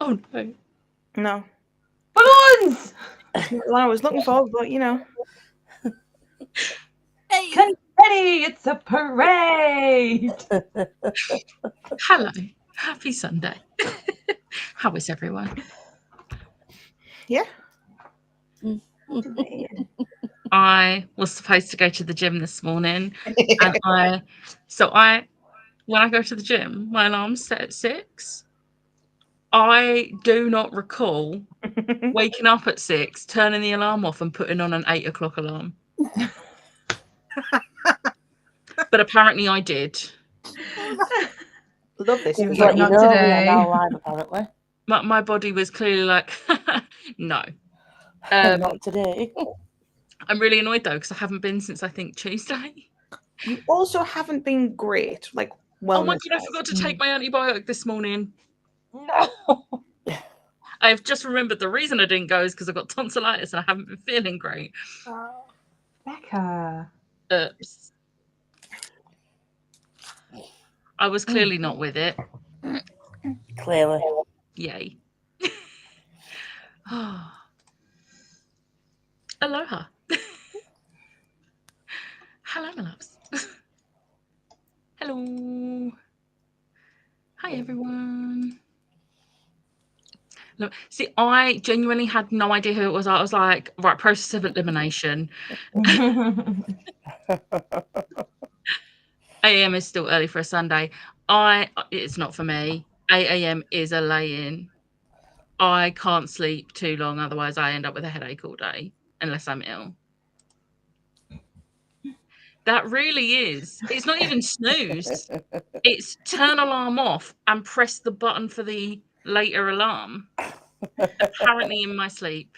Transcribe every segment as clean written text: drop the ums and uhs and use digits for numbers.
Oh no. No. Balloons! It's not what I was looking for, but you know. Hey. Confetti! It's a parade! Hello. Happy Sunday. How is everyone? Yeah. I was supposed to go to the gym this morning, and when I go to the gym, my alarm's set at 6. I do not recall waking up at 6, turning the alarm off, and putting on an 8 o'clock alarm. But apparently I did. Love this. He was for like, you. not We today. are now live, apparently. My body was clearly like, no. Not today. I'm really annoyed though because I haven't been since I think Tuesday. You also haven't been great, like Oh my wellness. god, I forgot to take my antibiotic this morning. No. I've just remembered the reason I didn't go is because I got tonsillitis and I haven't been feeling great. Becca. Oops. I was clearly not with it. Clearly. Yay. Aloha. Hello, my loves. Hello. Hi, everyone. Look, see, I genuinely had no idea who it was. I was like, right, process of elimination. 8 a.m. is still early for a Sunday. It's not for me. 8 a.m. is a lay-in. I can't sleep too long, otherwise I end up with a headache all day, unless I'm ill. That really is. It's not even snooze. It's turn alarm off and press the button for the later alarm. Apparently in my sleep.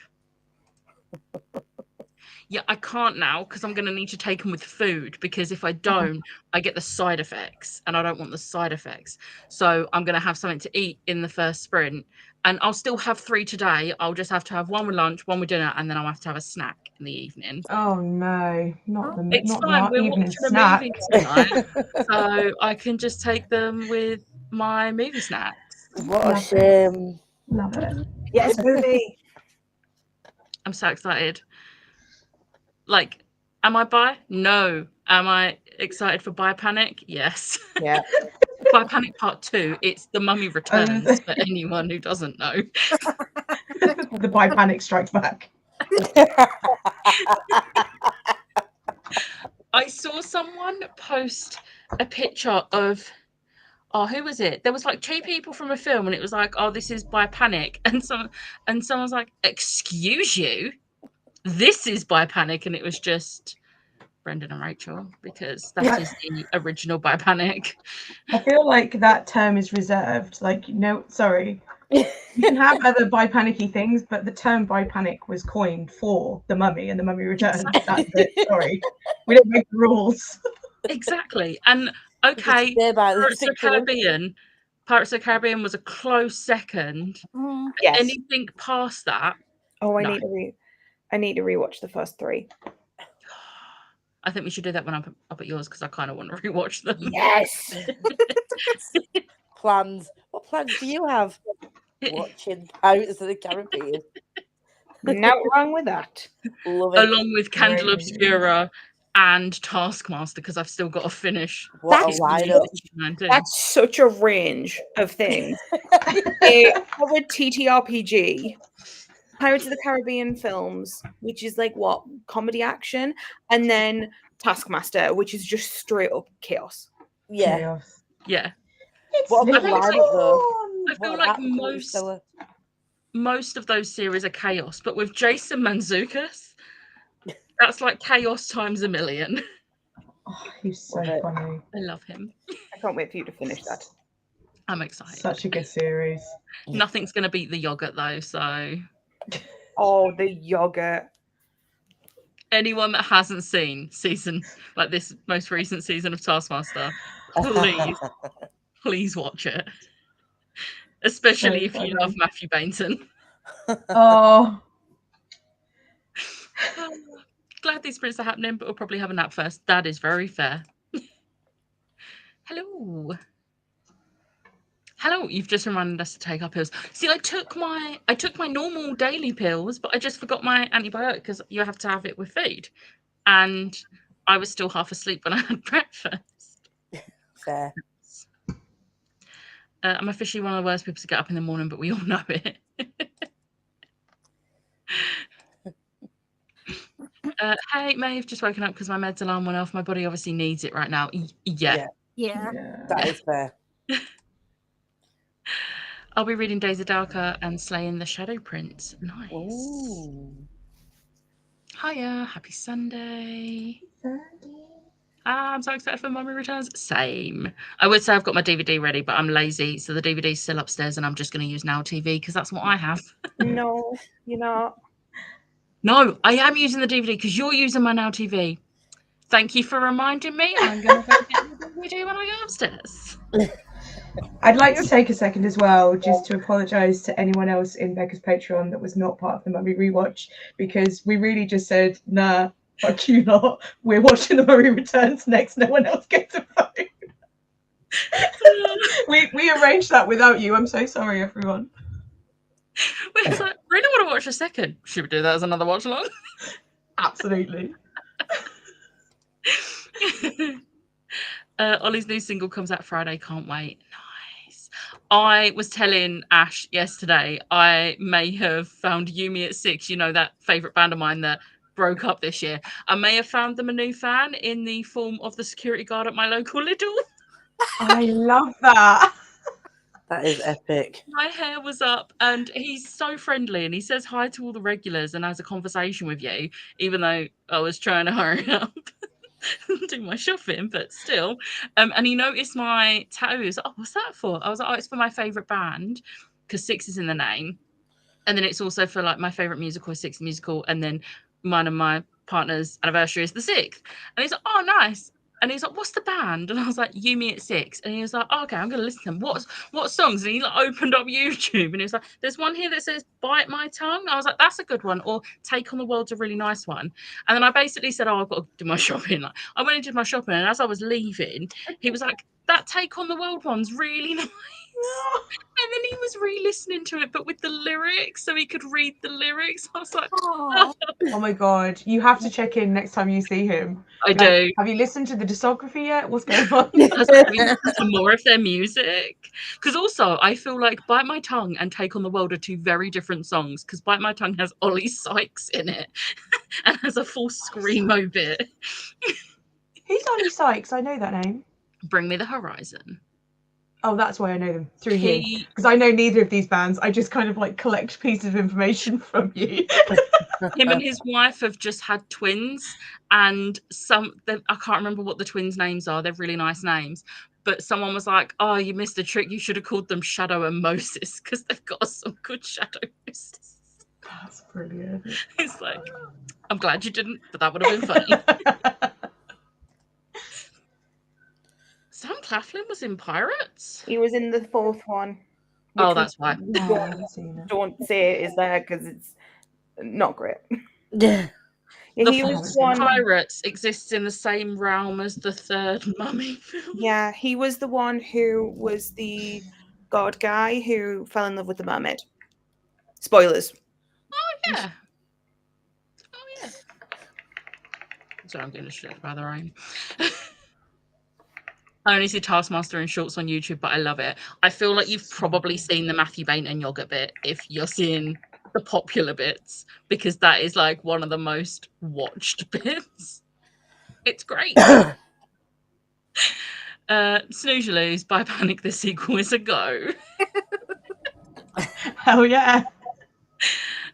Yeah, I can't now because I'm going to need to take them with food, because if I don't, I get the side effects and I don't want the side effects. So I'm going to have something to eat in the first sprint, and I'll still have 3 today. I'll just have to have one with lunch, one with dinner, and then I'll have to have a snack in the evening. Oh no, not the It's not fine. the We're evening watching a snack. movie tonight, so I can just take them with my movie snacks. What a Love shame. Love it. Yes, movie. I'm so excited. Like, am I bi? No. Am I excited for Biopanic? Yes. Yeah. Biopanic Part 2. It's The Mummy Returns, for anyone who doesn't know. The Biopanic Strikes Back. I saw someone post a picture of, who was it? There was like 2 people from a film, and it was like, this is Biopanic, and someone was like, excuse you, this is Biopanic, and it was just Brendan and Rachel, because that is the original Biopanic. I feel like that term is reserved. Like, no, sorry. You can have other Biopanic-y things, but the term Biopanic was coined for The Mummy and The Mummy Returns. Exactly. That's it. Sorry. We don't make the rules. Exactly. And okay, Pirates of the Caribbean was a close second. Yes. Anything past that? Oh, I No. need to rewatch the first 3. I think we should do that when I'm up at yours, because I kind of want to rewatch them. Yes. Plans. What plans do you have? Watching Pirates of the Caribbean. Not wrong with that. Love it. Along with Candle Obscura and Taskmaster, because I've still got to finish. What a lineup. That's such a range of things. Covered TTRPG, Pirates of the Caribbean films, which is like what, comedy action, and then Taskmaster, which is just straight up chaos. Yeah. Chaos. Yeah. What a good lineup, though. I feel like most of those series are chaos, but with Jason Mantzoukas, that's like chaos times a million. Oh, he's so funny. I love him. I can't wait for you to finish that. I'm excited. Such a good series. Nothing's going to beat the yogurt, though, so... Oh, the yogurt. Anyone that hasn't seen this most recent season of Taskmaster, please watch it. Especially if you love Matthew Bainton. Oh. Glad these sprints are happening, but we'll probably have a nap first. That is very fair. Hello. Hello, you've just reminded us to take our pills. See, I took my normal daily pills, but I just forgot my antibiotic because you have to have it with food. And I was still half asleep when I had breakfast. Fair. I'm officially one of the worst people to get up in the morning, but we all know it. Hey, Mae've just woken up because my meds alarm went off. My body obviously needs it right now. Yeah. That is fair. I'll be reading Days of Dalka and slaying the Shadow Prince. Nice. Ooh. Hiya, happy Sunday. I'm so excited for Mummy Returns. Same. I would say I've got my DVD ready, but I'm lazy, so the DVD's still upstairs and I'm just going to use Now TV because that's what I have. No, you're not. No, I am using the DVD because you're using my Now TV. Thank you for reminding me. I'm going to go get the DVD when I go upstairs. I'd like to take a second as well just to apologise to anyone else in Becca's Patreon that was not part of the Mummy rewatch, because we really just said, nah, fuck you lot, we're watching the Mummy Returns next, no one else gets a vote. we arranged that without you. I'm so sorry, everyone. It's like, really want to watch a second. Should we do that as another watch along? Absolutely. Ollie's new single comes out Friday. Can't wait. Nice. I was telling Ash yesterday I may have found Yumi at 6, you know, that favourite band of mine that broke up this year. I may have found them a new fan in the form of the security guard at my local Lidl. I love that. That is epic. My hair was up and he's so friendly and he says hi to all the regulars and has a conversation with you, even though I was trying to hurry up. Do my shopping, but still. And he noticed my tattoos. Oh, what's that for? I was like, oh, it's for my favourite band because 6 is in the name. And then it's also for like my favourite musical, 6 musical. And then mine and my partner's anniversary is the 6th. And he's like, oh, nice. And he's like, what's the band? And I was like, Yumi at 6. And he was like, oh, okay, I'm going to listen to them. What songs? And he like opened up YouTube and he was like, there's one here that says Bite My Tongue. I was like, that's a good one. Or Take on the World's a really nice one. And then I basically said, oh, I've got to do my shopping. Like, I went and did my shopping. And as I was leaving, he was like, that Take on the World one's really nice. And then he was re-listening to it, but with the lyrics, so he could read the lyrics. I was like, Aw. Oh my god, you have to check in next time you see him. I do. Have you listened to the discography yet? What's going on? I was like, have you listened to more of their music? Because also, I feel like Bite My Tongue and Take on the World are 2 very different songs. Because Bite My Tongue has Ollie Sykes in it and has a full screamo bit. Who's Ollie Sykes? I know that name. Bring Me the Horizon. Oh, that's why I know them through you. He, Because I know neither of these bands. I just kind of like collect pieces of information from you. him and his wife have just had twins, and I can't remember what the twins' names are. They're really nice names. But someone was like, oh, you missed a trick. You should have called them Shadow and Moses because they've got some good Shadow Moses. That's brilliant. It's like, I'm glad you didn't, but that would have been funny. Sam Claflin was in Pirates? He was in the 4th one. Oh, which that's why. we Oh, I haven't seen it. don't say it is there because it's not great. Yeah. Yeah, The he fourth was one. Pirates exists in the same realm as the 3rd Mummy film. Yeah, he was the one who was the god guy who fell in love with the mermaid. Spoilers. Oh, yeah. Oh, yeah. Sorry, I'm getting distracted by the rain. I only see Taskmaster in shorts on YouTube, but I love it. I feel like you've probably seen the Matthew Bain and yogurt bit if you're seeing the popular bits, because that is like one of the most watched bits. It's great. Snooze You Lose by Panic the sequel is a go. Hell yeah.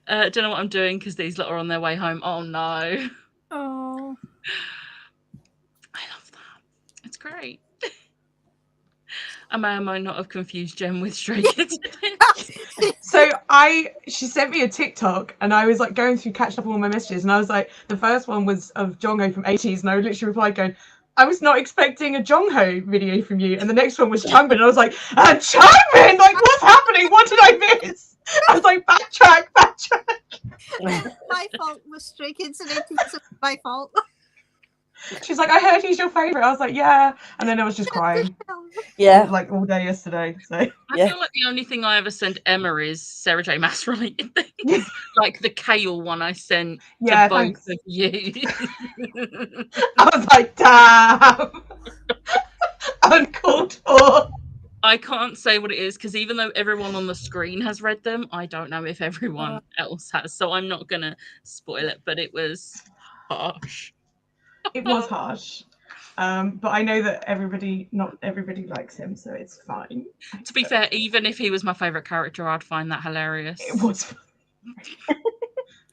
Don't know what I'm doing because these lot are on their way home. Oh no. Oh. I love that. It's great. I may or may not have confused Jem with Stray Kids. So she sent me a TikTok and I was like going through catching up on all my messages and I was like, the first one was of Jongho from 80s and I literally replied going, I was not expecting a Jongho video from you. And the next one was Changbin and I was like, Changbin, like what's happening? What did I miss? I was like, backtrack. My fault was Stray Kids and 80s. My fault. She's like, I heard he's your favourite. I was like, yeah. And then I was just crying Yeah. like all day yesterday. So I Yeah. feel like the only thing I ever sent Emma is Sarah J. Maas related things. Like the kale one I sent yeah, to both thanks. of you. I was like, damn. Uncalled for. I can't say what it is because even though everyone on the screen has read them, I don't know if everyone else has. So I'm not going to spoil it, but it was harsh. It was harsh. But I know that not everybody likes him, so it's fine. To be fair, even if he was my favourite character, I'd find that hilarious. It was funny.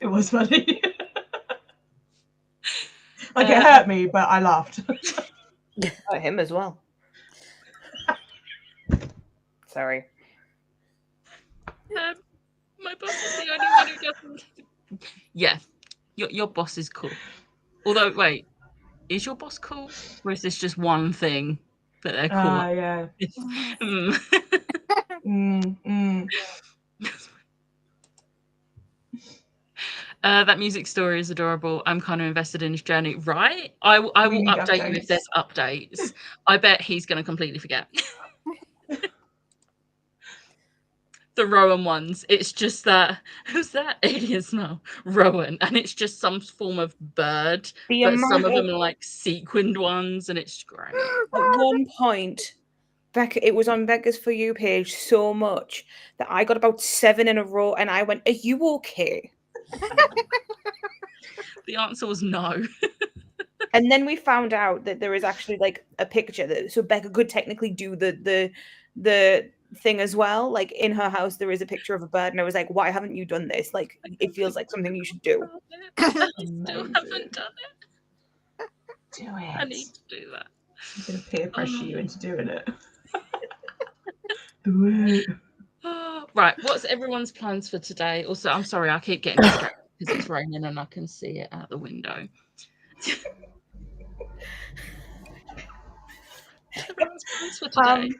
It was funny. Like it hurt me, but I laughed. Oh, him as well. Sorry. My boss is the only one who doesn't. Yeah, your boss is cool. Although, wait, is your boss cool, or is this just one thing that they're cool? Yeah. That music story is adorable. I'm kind of invested in his journey. Right? I will update you if there's updates. I bet he's going to completely forget. The Rowan ones. It's just that who's that? Aliens now. Rowan, and it's just some form of bird. But some of them are like sequined ones, and it's great. At one point, Becca, it was on Becca's For You page so much that I got about 7 in a row, and I went, "Are you okay?" The answer was no. And then we found out that there is actually like a picture that so Becca could technically do the thing as well. Like in her house, there is a picture of a bird, and I was like, "Why haven't you done this? Like, it feels like something you should do." I still haven't done it. Do it. I need to do that. I'm gonna peer pressure you into doing it. Do it. Right, what's everyone's plans for today? Also, I'm sorry, I keep getting distracted because it's raining and I can see it out the window. Everyone's plans for today.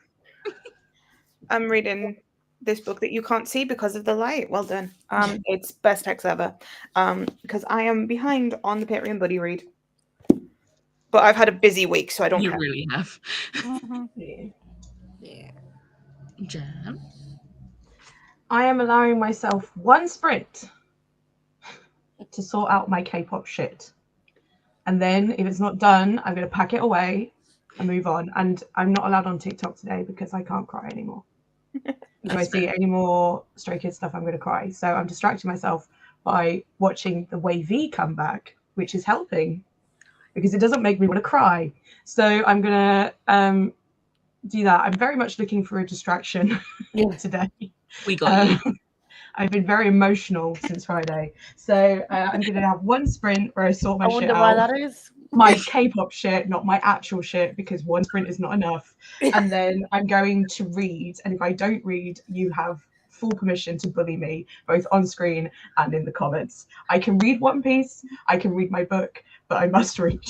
I'm reading this book that you can't see because of the light. Well done. It's best text ever. Because I am behind on the Patreon buddy read. But I've had a busy week, so I don't You care. really have. Yeah. Jam. I am allowing myself one sprint to sort out my K-pop shit. And then if it's not done, I'm going to pack it away and move on. And I'm not allowed on TikTok today because I can't cry anymore. If I see any more Stray Kids stuff, I'm going to cry. So I'm distracting myself by watching the Wavy come back, which is helping because it doesn't make me want to cry. So I'm going to do that. I'm very much looking for a distraction today. We got you. I've been very emotional since Friday. So I'm going to have one sprint where I sort my I shit wonder out. why that is. My K-pop shit, not my actual shit, because one sprint is not enough. And then I'm going to read. And if I don't read, you have full permission to bully me, both on screen and in the comments. I can read One Piece. I can read my book, but I must read.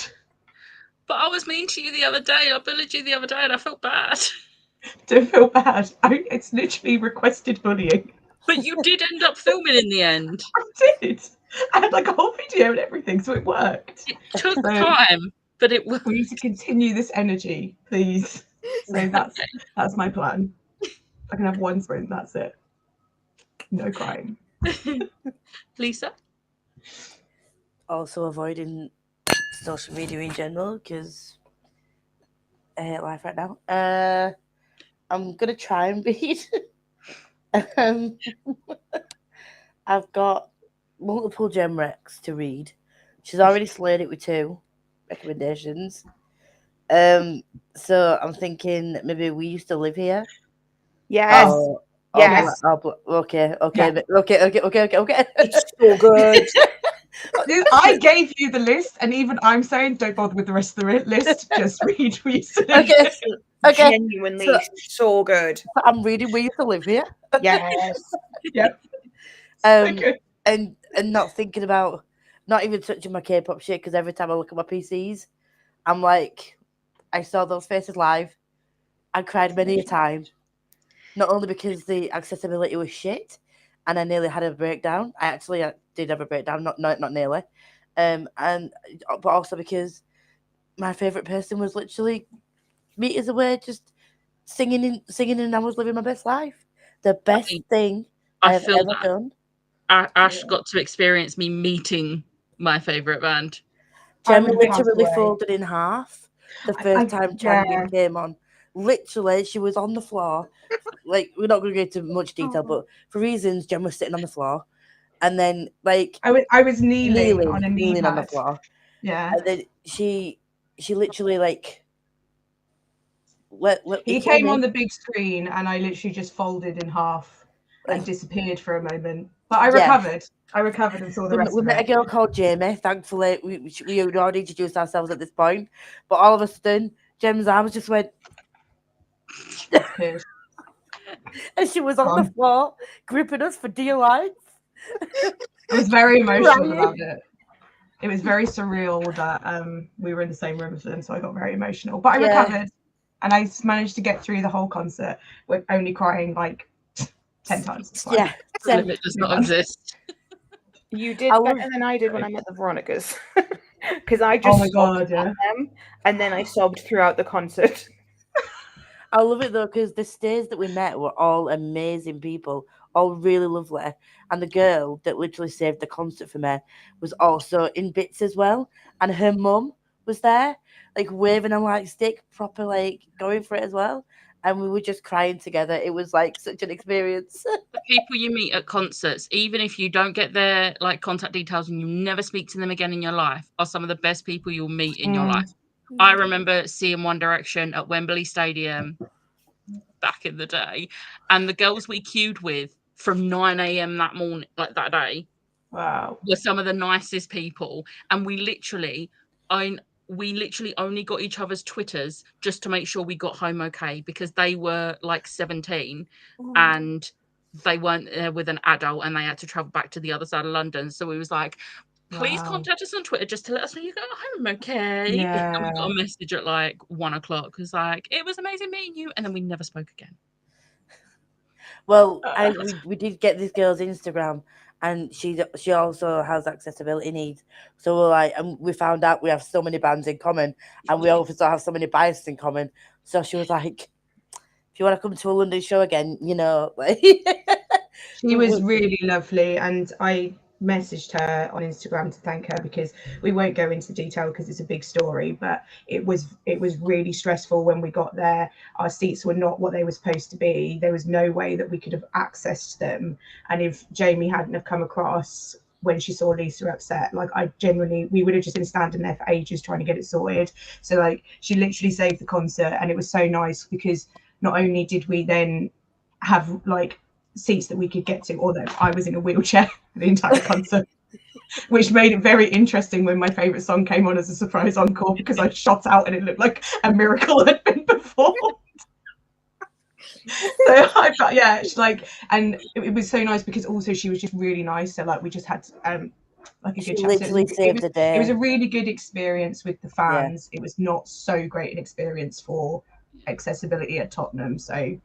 But I was mean to you the other day. I bullied you the other day and I felt bad. Don't feel bad. It's literally requested bullying. But you did end up filming in the end. I did. I had like a whole video and everything, so it worked. It took time, but it worked. We need to continue this energy, please. So that's my plan. I can have one sprint, that's it. No crying. Lisa? Also avoiding social media in general because I hate life right now. I'm going to try and read. I've got multiple gem recs to read. She's already slayed it with 2 recommendations. So I'm thinking maybe We Used to Live Here. Yes. Yes. Okay. Yeah. Okay. It's so good. I gave you the list, and even I'm saying don't bother with the rest of the list. Just read We Used to Live Here. Okay. Genuinely so good. I'm reading We Used to Live Here. Yes. Yep. And not thinking about, not even touching my K-pop shit, because every time I look at my PCs, I'm like, I saw those faces live. I cried many a time. Not only because the accessibility was shit, and I nearly had a breakdown. I actually did have a breakdown, not nearly. But also because my favourite person was literally meters away, just singing, and I was living my best life. The best thing I I've feel ever that. done. Ash got to experience me meeting my favourite band. Gemma literally folded in half the first time Channing yeah. came on. Literally, she was on the floor. Like, we're not going to go into much detail, but for reasons, Gemma was sitting on the floor. And then, like... I was kneeling on a knee kneeling pad. on the floor. Yeah. And then she literally, like... He came on the big screen, and I literally just folded in half and disappeared for a moment. But I recovered. I recovered and saw the rest of it. We met a girl called Jamie. Thankfully, we had already introduced ourselves at this point. But all of a sudden, Gem's arms just went... and she was on the floor, gripping us for dear life. I was very emotional about it. It was very surreal that we were in the same room as them, so I got very emotional. But I recovered, and I managed to get through the whole concert with only crying like 10 times. Yeah, the limit does not exist. You did better than I did when I met the Veronicas, because I just sobbed at them, and then I sobbed throughout the concert. I love it though, because the stays that we met were all amazing people, all really lovely. And the girl that literally saved the concert for me was also in bits as well. And her mum was there, like waving a light stick, proper like going for it as well. And we were just crying together. It was like such an experience. The people you meet at concerts, even if you don't get their like contact details and you never speak to them again in your life, are some of the best people you'll meet in your life. I remember seeing One Direction at Wembley Stadium back in the day, and the girls we queued with from 9 a.m. that morning, like that day, were some of the nicest people. And we literally only got each other's Twitters just to make sure we got home okay, because they were like 17 and they weren't there with an adult, and they had to travel back to the other side of London. So we was like, please contact us on Twitter just to let us know you got home okay. Yeah. And we got a message at like 1 o'clock. It was like, it was amazing meeting you. And then we never spoke again. Well, we did get this girl's Instagram, and she also has accessibility needs. So we're like, and we found out we have so many bands in common, and we also have so many biases in common. So she was like, if you want to come to a London show again, you know, like... She was really lovely, and I messaged her on Instagram to thank her, because we won't go into detail because it's a big story, but it was really stressful when we got there. Our seats were not what they were supposed to be. There was no way that we could have accessed them, and if Jamie hadn't have come across when she saw Lisa upset, like we would have just been standing there for ages trying to get it sorted. So like she literally saved the concert, and it was so nice because not only did we then have like seats that we could get to, although I was in a wheelchair the entire concert, which made it very interesting when my favourite song came on as a surprise encore, because I shot out and it looked like a miracle had been performed. So I thought, yeah, like, and it was so nice because also she was just really nice. So like we just had like a good chat. It was a really good experience with the fans. It was not so great an experience for accessibility at Tottenham. So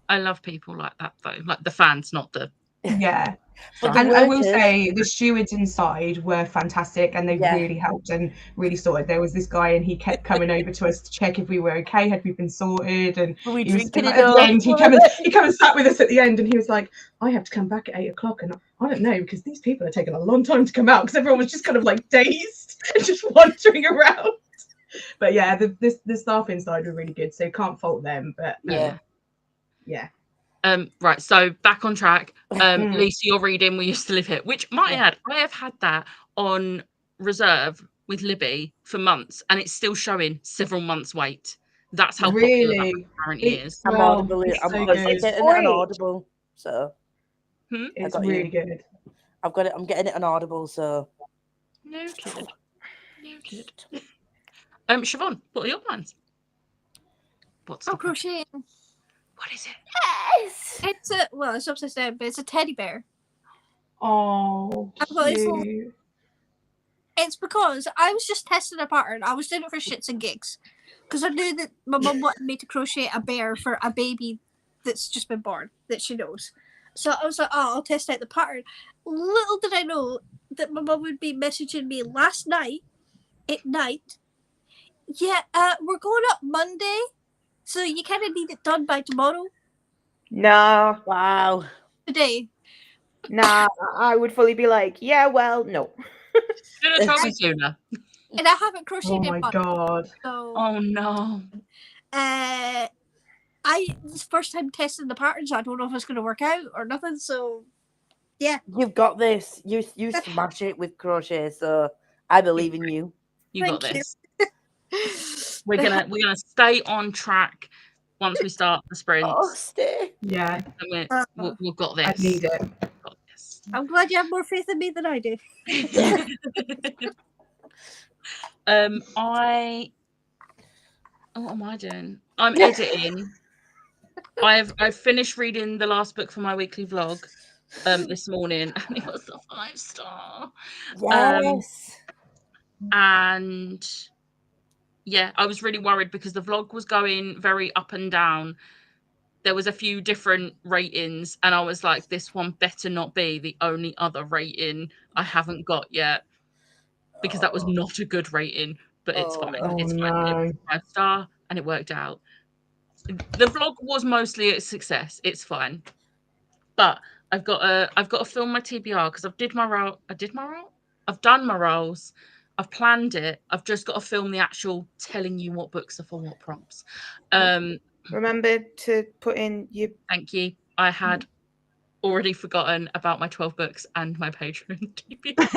I love people like that though, like the fans, not the... Yeah. And I will say the stewards inside were fantastic, and they really helped and really sorted. There was this guy, and he kept coming over to us to check if we were okay, had we been sorted, and he came and sat with us at the end, and he was like, I have to come back at 8 o'clock, and I don't know, because these people are taking a long time to come out, because everyone was just kind of like dazed and just wandering around. But yeah, the staff inside were really good, so can't fault them. But yeah. Right, so back on track. Lisa, you're reading We Used to Live Here, which might add, I have had that on reserve with Libby for months, and it's still showing several months wait. That's how popular that apparently is. I'm Audible. I'm getting it on Audible, so it's really good. I've got it. I'm getting it on Audible, so Noted. Siobhan, what are your plans? Crocheting. What is it? Yes. It's upside down, but it's a teddy bear. Oh, cute. It's because I was just testing a pattern. I was doing it for shits and gigs, because I knew that my mum wanted me to crochet a bear for a baby that's just been born that she knows. So I was like, I'll test out the pattern. Little did I know that my mum would be messaging me last night at night Yeah, we're going up Monday, so you kind of need it done by tomorrow. No, Wow. Today. nah, I would fully be like, yeah, well, no. Should have told me sooner. And I haven't crocheted Oh my in months, god. so Oh no. it's the first time testing the patterns. I don't know if it's going to work out or nothing. So You've got this. You smash it with crochet, so I believe in you. You got Thank you. this. We're gonna stay on track once we start the sprints. Oh, stay. Yeah, And we've got this. I need it. We've got this. I'm glad you have more faith in me than I do. What am I doing? I'm editing. I've finished reading the last book for my weekly vlog this morning, and it was a 5-star. Yes. And yeah, I was really worried because the vlog was going very up and down. There was a few different ratings, and I was like, this one better not be the only other rating I haven't got yet, because that was not a good rating, but it's fine. Oh, It's fine. no. It was 5-star, and it worked out. The vlog was mostly a success. It's fine, but I've got to film my TBR because I've done my roles. I've planned it. I've just got to film the actual telling you what books are for what prompts. Remember to put in your. Thank you. I had already forgotten about my 12 books and my Patreon TBR.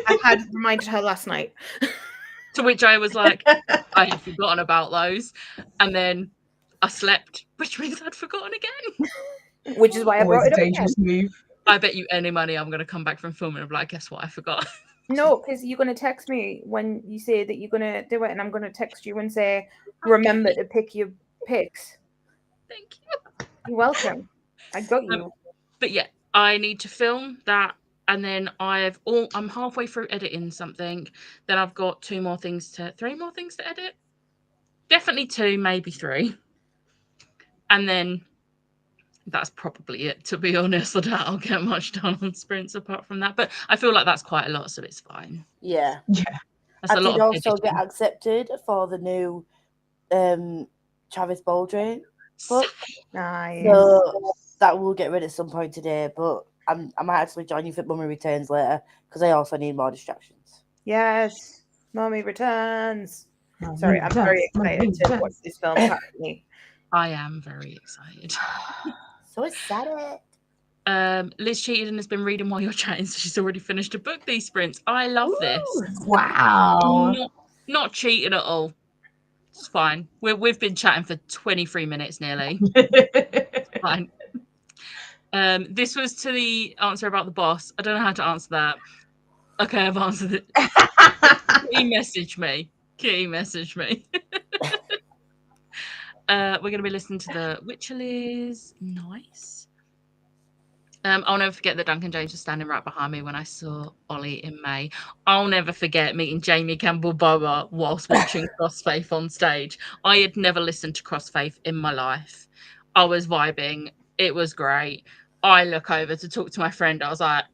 I had reminded her last night. To which I was like, I had forgotten about those. And then I slept, which means I'd forgotten again. Which is why I Always brought a it up again. dangerous move. I bet you any money I'm going to come back from filming and be like, guess what? I forgot. No, because you're going to text me when you say that you're going to do it, and I'm going to text you and say, remember to pick your picks. Thank you. You're welcome. I got you. But yeah, I need to film that. And then I'm halfway through editing something. Then I've got 3 more things to edit. Definitely 2, maybe 3. And then that's probably it, to be honest. I doubt I'll get much done on sprints apart from that. But I feel like that's quite a lot, so it's fine. Yeah. Yeah. That's I a lot did of also get editing. accepted for the new Travis Baldwin book. Nice. So that will get read at some point today, but I might actually join you for Mummy Returns later because I also need more distractions. Yes. Mommy returns. Sorry, I'm very excited to watch this film. Apparently. I am very excited. So excited. Liz cheated and has been reading while you're chatting, so she's already finished a book these sprints. I love this. Wow. Not cheating at all. It's fine. We've been chatting for 23 minutes nearly. Fine. This was to the answer about the boss. I don't know how to answer that. Okay, I've answered it. Kitty messaged me. We're going to be listening to the Witcherlies. Nice. I'll never forget that Duncan James was standing right behind me when I saw Ollie in May. I'll never forget meeting Jamie Campbell-Bower whilst watching Crossfaith on stage. I had never listened to Crossfaith in my life. I was vibing. It was great. I look over to talk to my friend. I was like,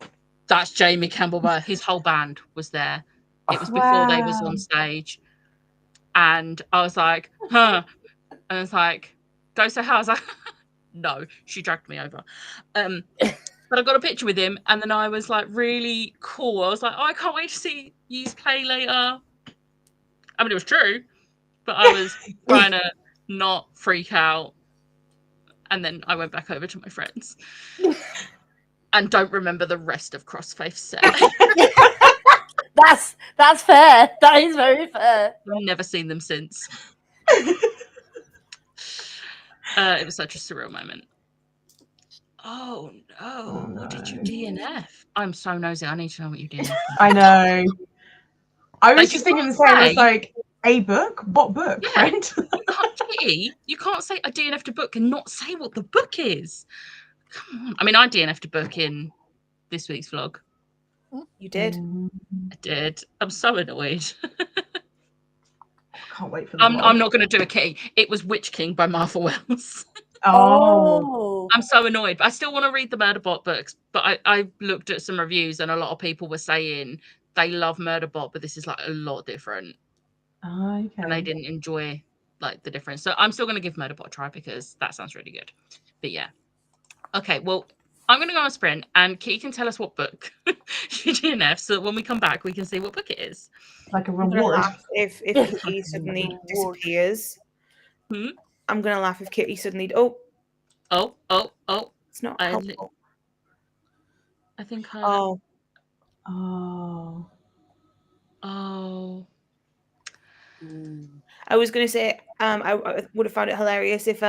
that's Jamie Campbell-Bower. His whole band was there. It was before they was on stage. And I was like, huh. And I was like, go say hi. I was like, no, she dragged me over. But I got a picture with him, and then I was like really cool. I was like, oh, I can't wait to see you play later. I mean, it was true, but I was trying to not freak out. And then I went back over to my friends and don't remember the rest of Crossfaith set. That's fair. That is very fair. I've never seen them since. It was such a surreal moment. Oh no! What did you DNF? I'm so nosy. I need to know what you DNF. I know. I was Like, just you thinking the can't same. I was say- like, a book? What book, Yeah. friend? You can't say I DNF'd a book and not say what the book is. Come on. I mean, I DNF'd a book in this week's vlog. You did. I did. I'm so annoyed. Can't wait for the I'm vlog. not going to do a key. It was Witch King by Martha Wells. Oh. I'm so annoyed. I still want to read the Murderbot books, but I looked at some reviews and a lot of people were saying they love Murderbot, but this is like a lot different. Oh, and I okay. didn't enjoy like the difference. So I'm still going to give Murderbot a try because that sounds really good. But yeah. Okay, well, I'm going to go on a sprint, and Kitty can tell us what book she DNF, so that when we come back, we can see what book it is. Like a I'm gonna reward. laugh if Kitty suddenly Reward. disappears. Hmm? I'm gonna laugh if Kitty suddenly. Oh, Oh! it's not I, helpful. I think her. Oh, Oh. Oh. I was gonna say, I would have found it hilarious if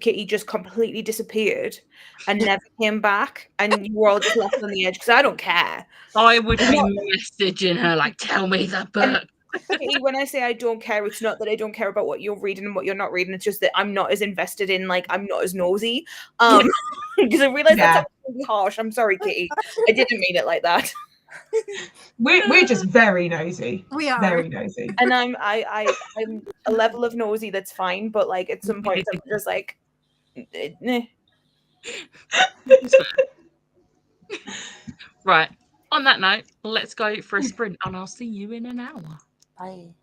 Kitty just completely disappeared and never came back, and you were all just left on the edge. Because I don't care. I would be Not- messaging her like, "Tell me the And- book." Kitty, when I say I don't care, it's not that I don't care about what you're reading and what you're not reading. It's just that I'm not as invested in, like, I'm not as nosy. Because I realize Yeah. that's really harsh. I'm sorry, Kitty. I didn't mean it like that. We're just very nosy. We are. Very nosy. And I'm a level of nosy that's fine, but like at some point I'm just like, eh. It's fair. Right. On that note, let's go for a sprint, and I'll see you in an hour. Bye.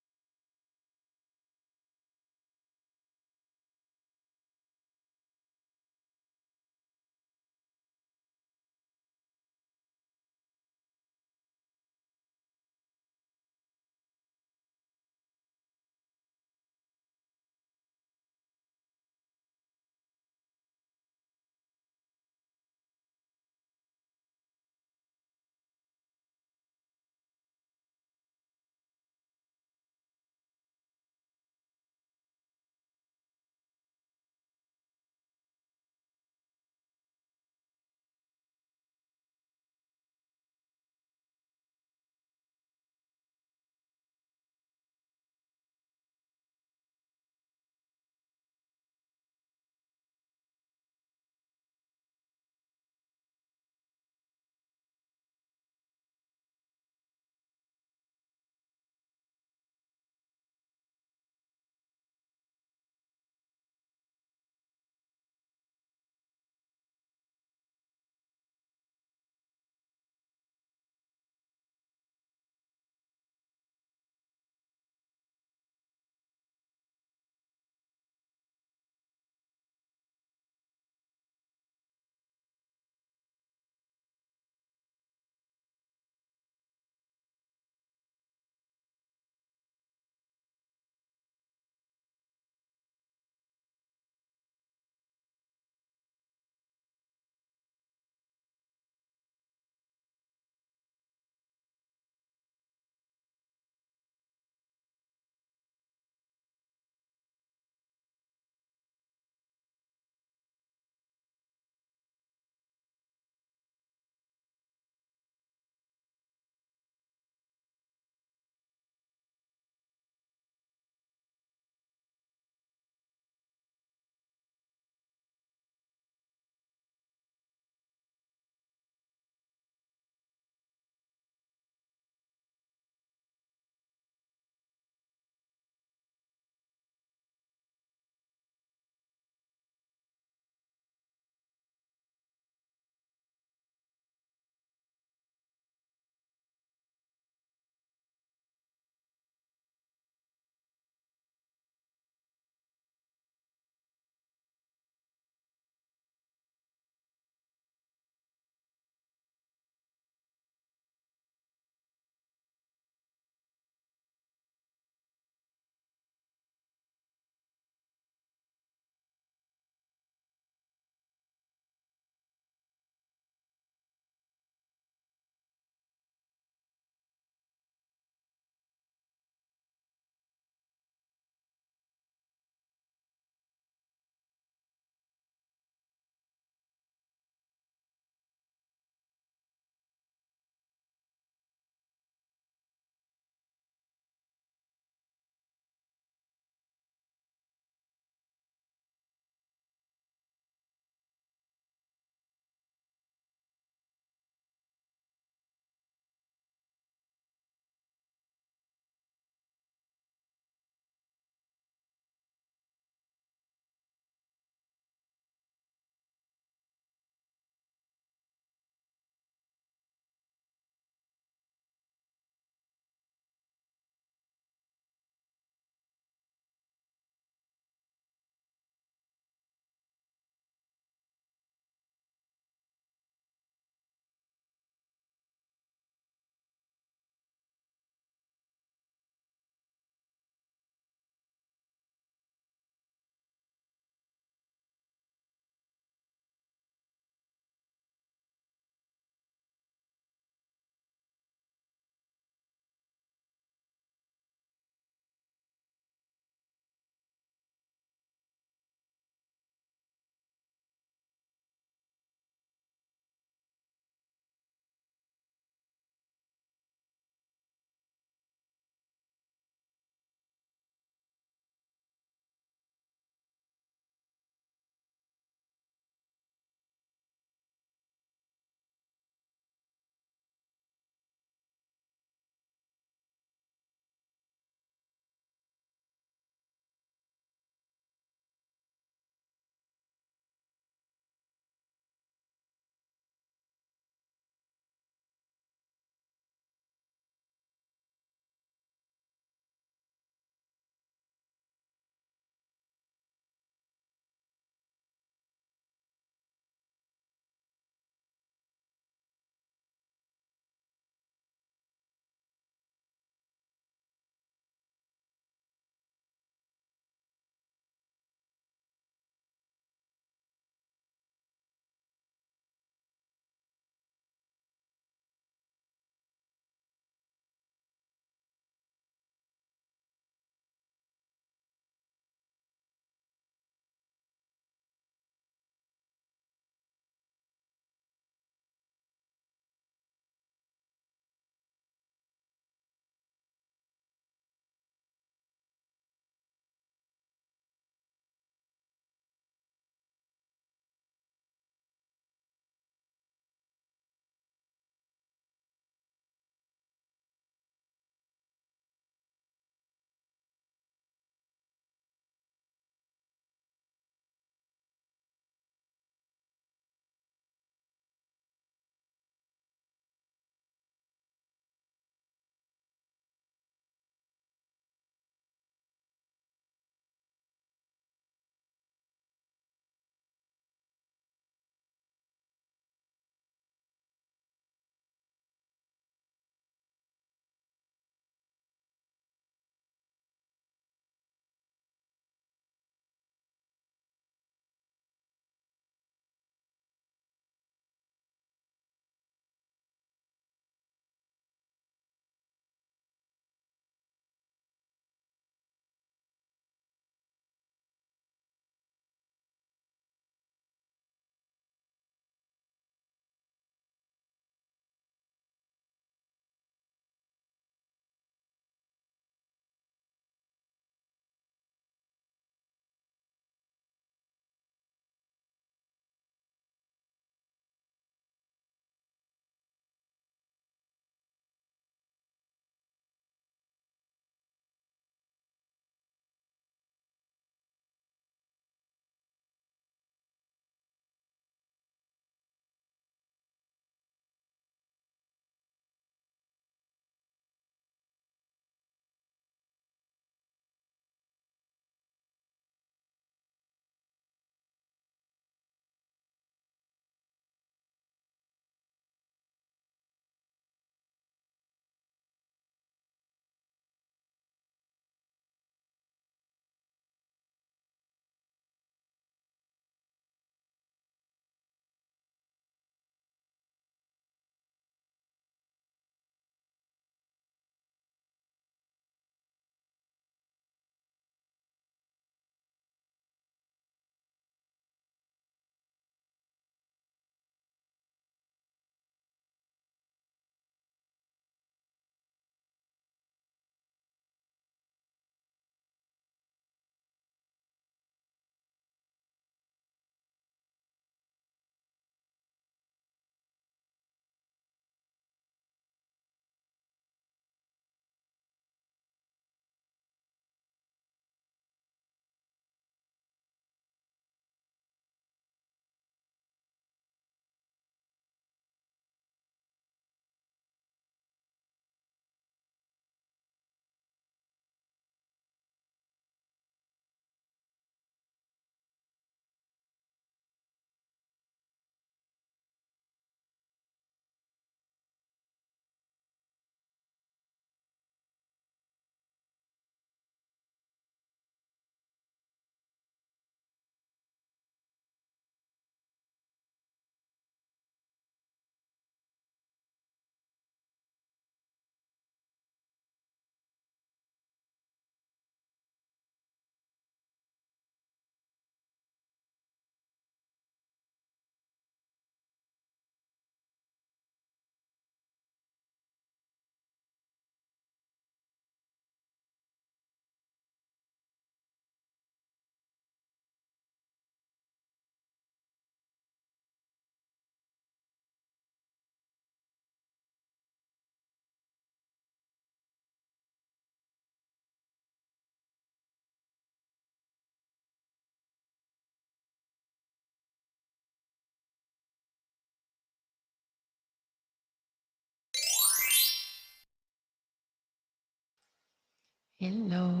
Hello.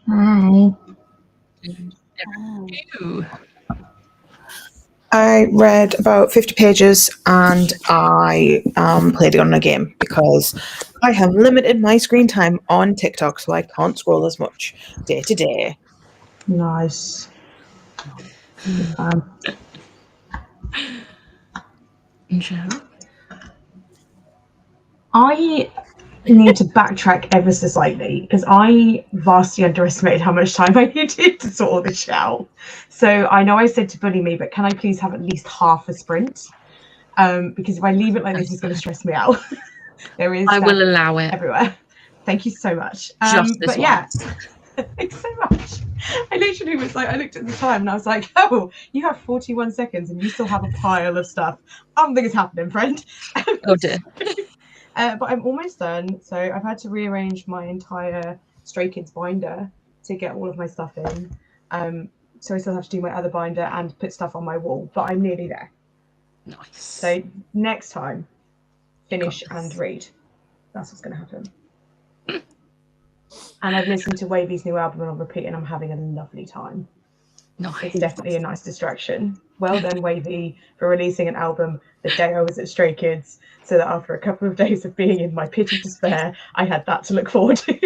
Hi. Ooh. I read about 50 pages and I played it on a game because I have limited my screen time on TikTok, so I can't scroll as much day to day. Nice. Joe? I need to backtrack ever so slightly because I vastly underestimated how much time I needed to sort all this shit out. So I know I said to bully me, but can I please have at least half a sprint? Because if I leave it like this, it's going to stress me out. There is I will stuff allow it. everywhere. Thank you so much. Just this But yeah, thanks so much. I literally was like, I looked at the time and I was like, oh, you have 41 seconds and you still have a pile of stuff. I don't think it's happening, friend. Oh dear. But I'm almost done. So I've had to rearrange my entire Stray Kids binder to get all of my stuff in. So I still have to do my other binder and put stuff on my wall, but I'm nearly there. Nice. So next time, finish Got this. and read. That's what's going to happen. And I've listened to Wavy's new album on repeat and I'm having a lovely time. Nice. It's definitely a nice distraction. Well done, Wavy, for releasing an album the day I was at Stray Kids, so that after a couple of days of being in my pit of despair, I had that to look forward to.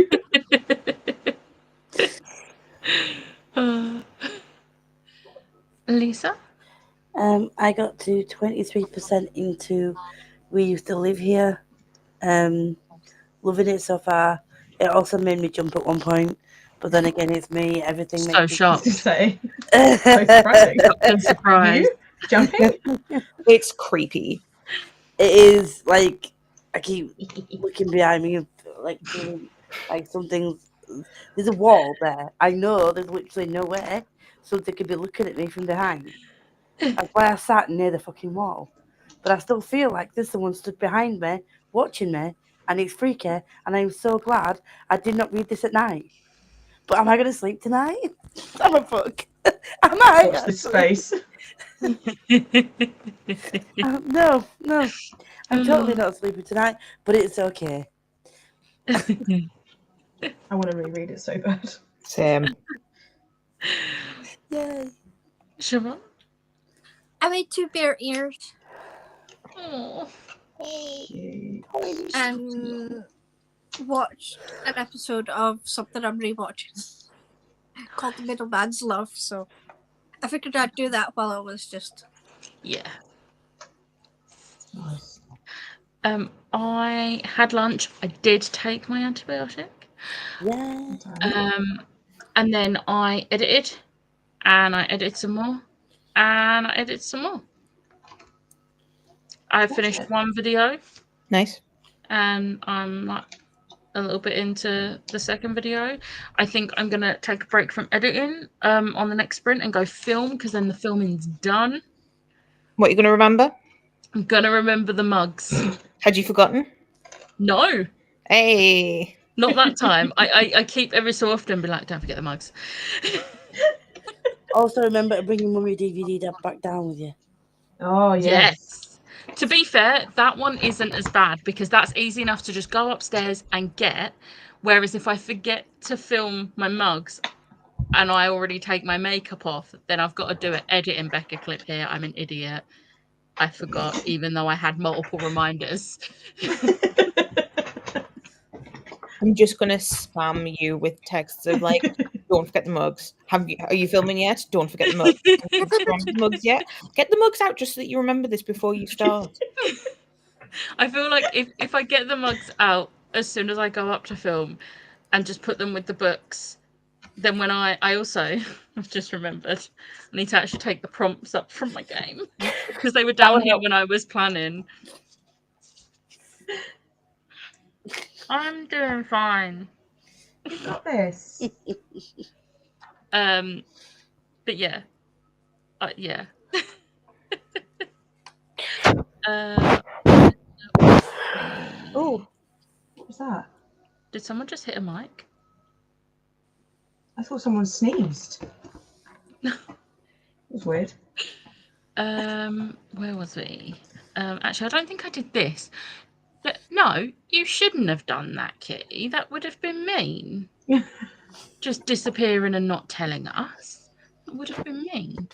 Lisa? I got to 23% into We Used to Live Here. Loving it so far. It also made me jump at one point, but then again, it's me. Everything So makes shocked. Say, so surprising. I'm surprised. You jumping? It's creepy. It is like I keep looking behind me, like feeling like something's. There's a wall there. I know there's literally no way something could be looking at me from behind. That's why I sat near the fucking wall. But I still feel like there's someone stood behind me, watching me, and it's freaky. And I'm so glad I did not read this at night. But am I going to sleep tonight? I'm a fuck. Am I? Watch this space. No. I'm totally not sleeping tonight, but it's okay. I want to reread it so bad. Same. Yay. Siobhan? I made 2 bear ears Oh. and watched an episode of something I'm rewatching called The Middleman's Love. So I figured I'd do that while I was just. Yeah. Nice. I had lunch. I did take my antibiotic. Yeah. And then I edited. And I edited some more. And I edited some more. I finished one video. Nice. And I'm like a little bit into the second video. I think I'm going to take a break from editing on the next sprint and go film, because then the filming's done. What are you going to remember? I'm going to remember the mugs. Had you forgotten? No, Hey. not that time. I keep every so often be like, don't forget the mugs. Also, remember to bring your mummy DVD back down with you. Oh, yes. To be fair, that one isn't as bad because that's easy enough to just go upstairs and get. Whereas if I forget to film my mugs and I already take my makeup off, then I've got to do an editing Becca clip here. I'm an idiot. I forgot, even though I had multiple reminders. I'm just going to spam you with texts of like, don't forget the mugs. Are you filming yet? Don't forget the mugs. Have you filmed the mugs yet? Get the mugs out just so that you remember this before you start. I feel like if I get the mugs out as soon as I go up to film and just put them with the books, then when I also, I've just remembered, I need to actually take the prompts up from my game because they were down here when I was planning. I'm doing fine. You got this. But yeah. Yeah. Oh, What was that? Did someone just hit a mic? I thought someone sneezed. It was weird. Where was we? Actually, I don't think I did this. But no, you shouldn't have done that, Kitty. That would have been mean. Just disappearing and not telling us. That would have been mean.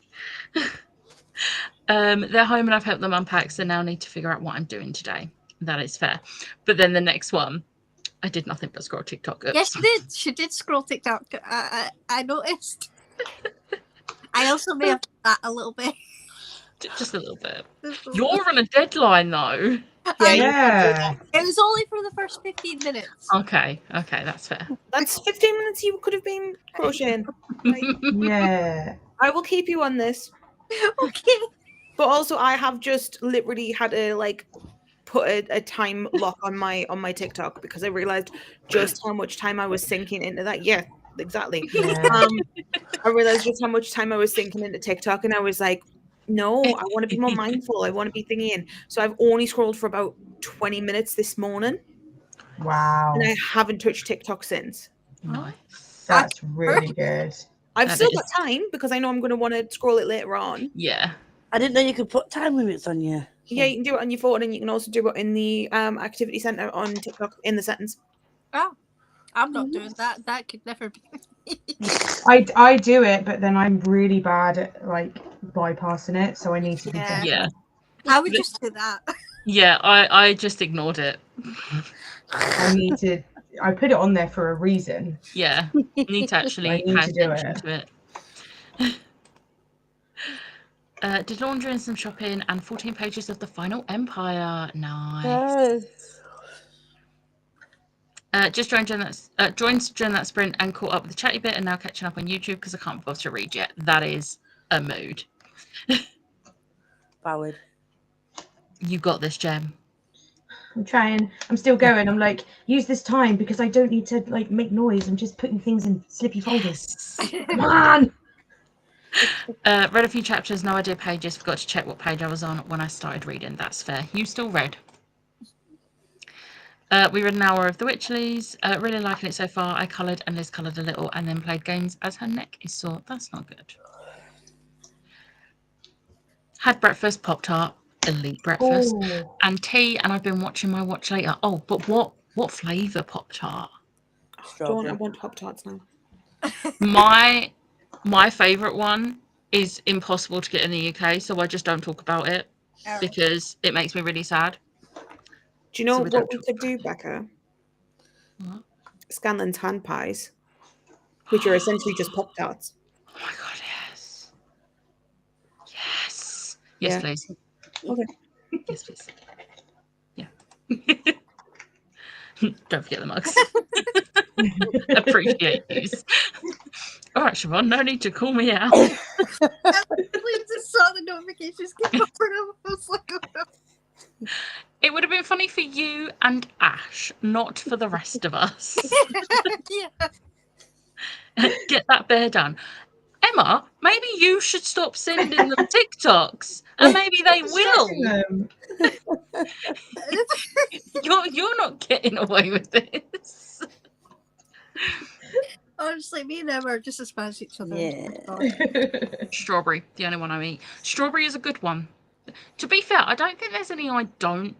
They're home and I've helped them unpack, so now I need to figure out what I'm doing today. That is fair. But then the next one, I did nothing but scroll TikTok. Oops. Yes, she did. She did scroll TikTok. I noticed. I also may have done that a little bit. Just a little bit. You're on a deadline, though. Yeah. It was only for the first 15 minutes. Okay, that's fair. That's 15 minutes you could have been crocheting. Like, Yeah. I will keep you on this. Okay. But also, I have just literally had to like put a time lock on my TikTok because I realized just how much time I was sinking into that. Yeah, exactly. Yeah. I realized just how much time I was sinking into TikTok, and I was like, no, I want to be more mindful. I want to be thinking. So I've only scrolled for about 20 minutes this morning, Wow. and I haven't touched TikTok since. Nice. That's really good. I've That still is- got time because I know I'm going to want to scroll it later on. Yeah. I didn't know you could put time limits on you. Yeah, you can do it on your phone, and you can also do it in the activity center on TikTok in the settings. Oh, I'm not doing that. That could never be. I do it, but then I'm really bad at like bypassing it, so I need to be Yeah. careful. Yeah. I would just do that. Yeah, I just ignored it. I put it on there for a reason. Yeah. Need to actually I need pay to do attention it. to it. Did laundry and some shopping and 14 pages of The Final Empire. Nice. Just joined during that sprint and caught up with the chatty bit and now catching up on YouTube because I can't bother to read yet. That is a mood. Valid. You got this, Gem. I'm trying. I'm still going. I'm like, use this time because I don't need to like make noise. I'm just putting things in slippy folders. Come on. Read a few chapters, no idea pages. Forgot to check what page I was on when I started reading. That's fair. You still read. We read an hour of The Witchleys. Really liking it so far. I coloured and Liz coloured a little and then played games as her neck is sore. That's not good. Had breakfast, Pop-Tart, elite breakfast, Oh. and tea, and I've been watching my watch later. Oh, but what flavour Pop-Tart? Don't I want Pop Tarts now? My favourite one is impossible to get in the UK, so I just don't talk about it because it makes me really sad. Do you know So we what don't we talk could do, about Becca? What? Scanlan's hand pies, which are essentially just Pop Tarts. Oh my god, yes. Yes. Yes, Yeah. please. Okay. Yes, please. Yeah. Don't forget the mugs. Appreciate these. All right, Siobhan, no need to call me out. We just saw the notifications keep up and I was like, oh, no. It would have been funny for you and Ash, not for the rest of us. Yeah. Get that bear done. Emma, maybe you should stop sending them TikToks, and maybe they will. Them. You're not getting away with this. Honestly, me and Emma are just as bad as each other. Yeah. Strawberry, the only one I eat. Strawberry is a good one. To be fair, I don't think there's any I don't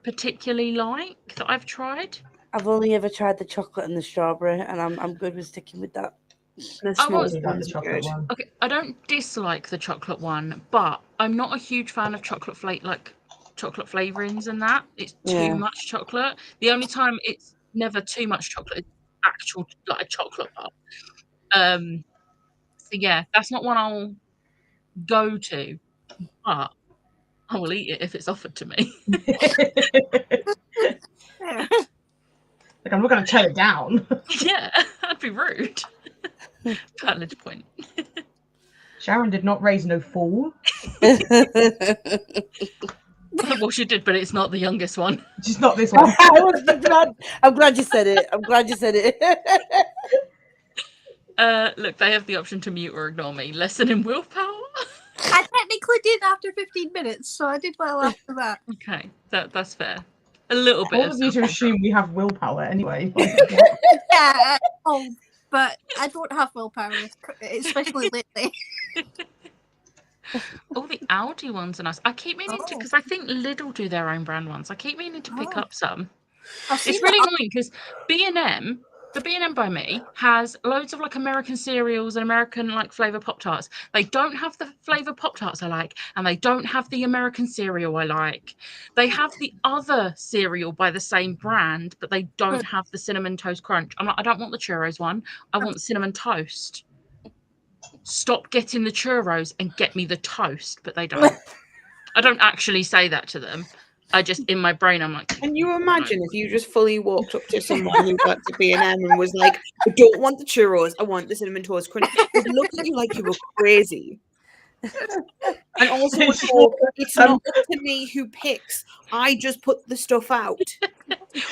particularly like that I've tried. I've only ever tried the chocolate and the strawberry, and I'm good with sticking with that. The I small was- Really like the ones are chocolate good. one. Okay, I don't dislike the chocolate one, but I'm not a huge fan of chocolate flavorings and that. It's too Yeah. much chocolate. The only time it's never too much chocolate is actual like a chocolate bar. So yeah, that's not one I'll go to, but I will eat it if it's offered to me. Yeah. Like, I'm not going to turn it down. Yeah, that'd be rude. Valid point. Sharon did not raise no fool. Well, she did, but it's not the youngest one. Just not this one. I'm glad you said it. I'm glad you said it. Look, they have the option to mute or ignore me. Lesson in willpower. I technically did after 15 minutes, so I did well after that. Okay, that's fair. A little bit. All of of you to self-control. assume we have willpower anyway. Yeah. Oh, but I don't have willpower, especially lately. All the Aldi ones are nice. I keep meaning to, because I think Lidl do their own brand ones. I keep meaning to pick up some. I've seen It's really annoying because B&M, the B&M by me, has loads of like American cereals and American like flavour Pop-Tarts. They don't have the flavour Pop-Tarts I like, and they don't have the American cereal I like. They have the other cereal by the same brand, but they don't have the Cinnamon Toast Crunch. I'm like, I don't want the churros one. I want the Cinnamon Toast. Stop getting the churros and get me the toast, but they don't. I don't actually say that to them. I just, in my brain, I'm like, Can you imagine if you just fully walked up to someone who got to B&M and was like, I don't want the churros, I want the Cinnamon Toast Crunch. They'd look at you like you were crazy. And also, it's not up to me who picks. I just put the stuff out.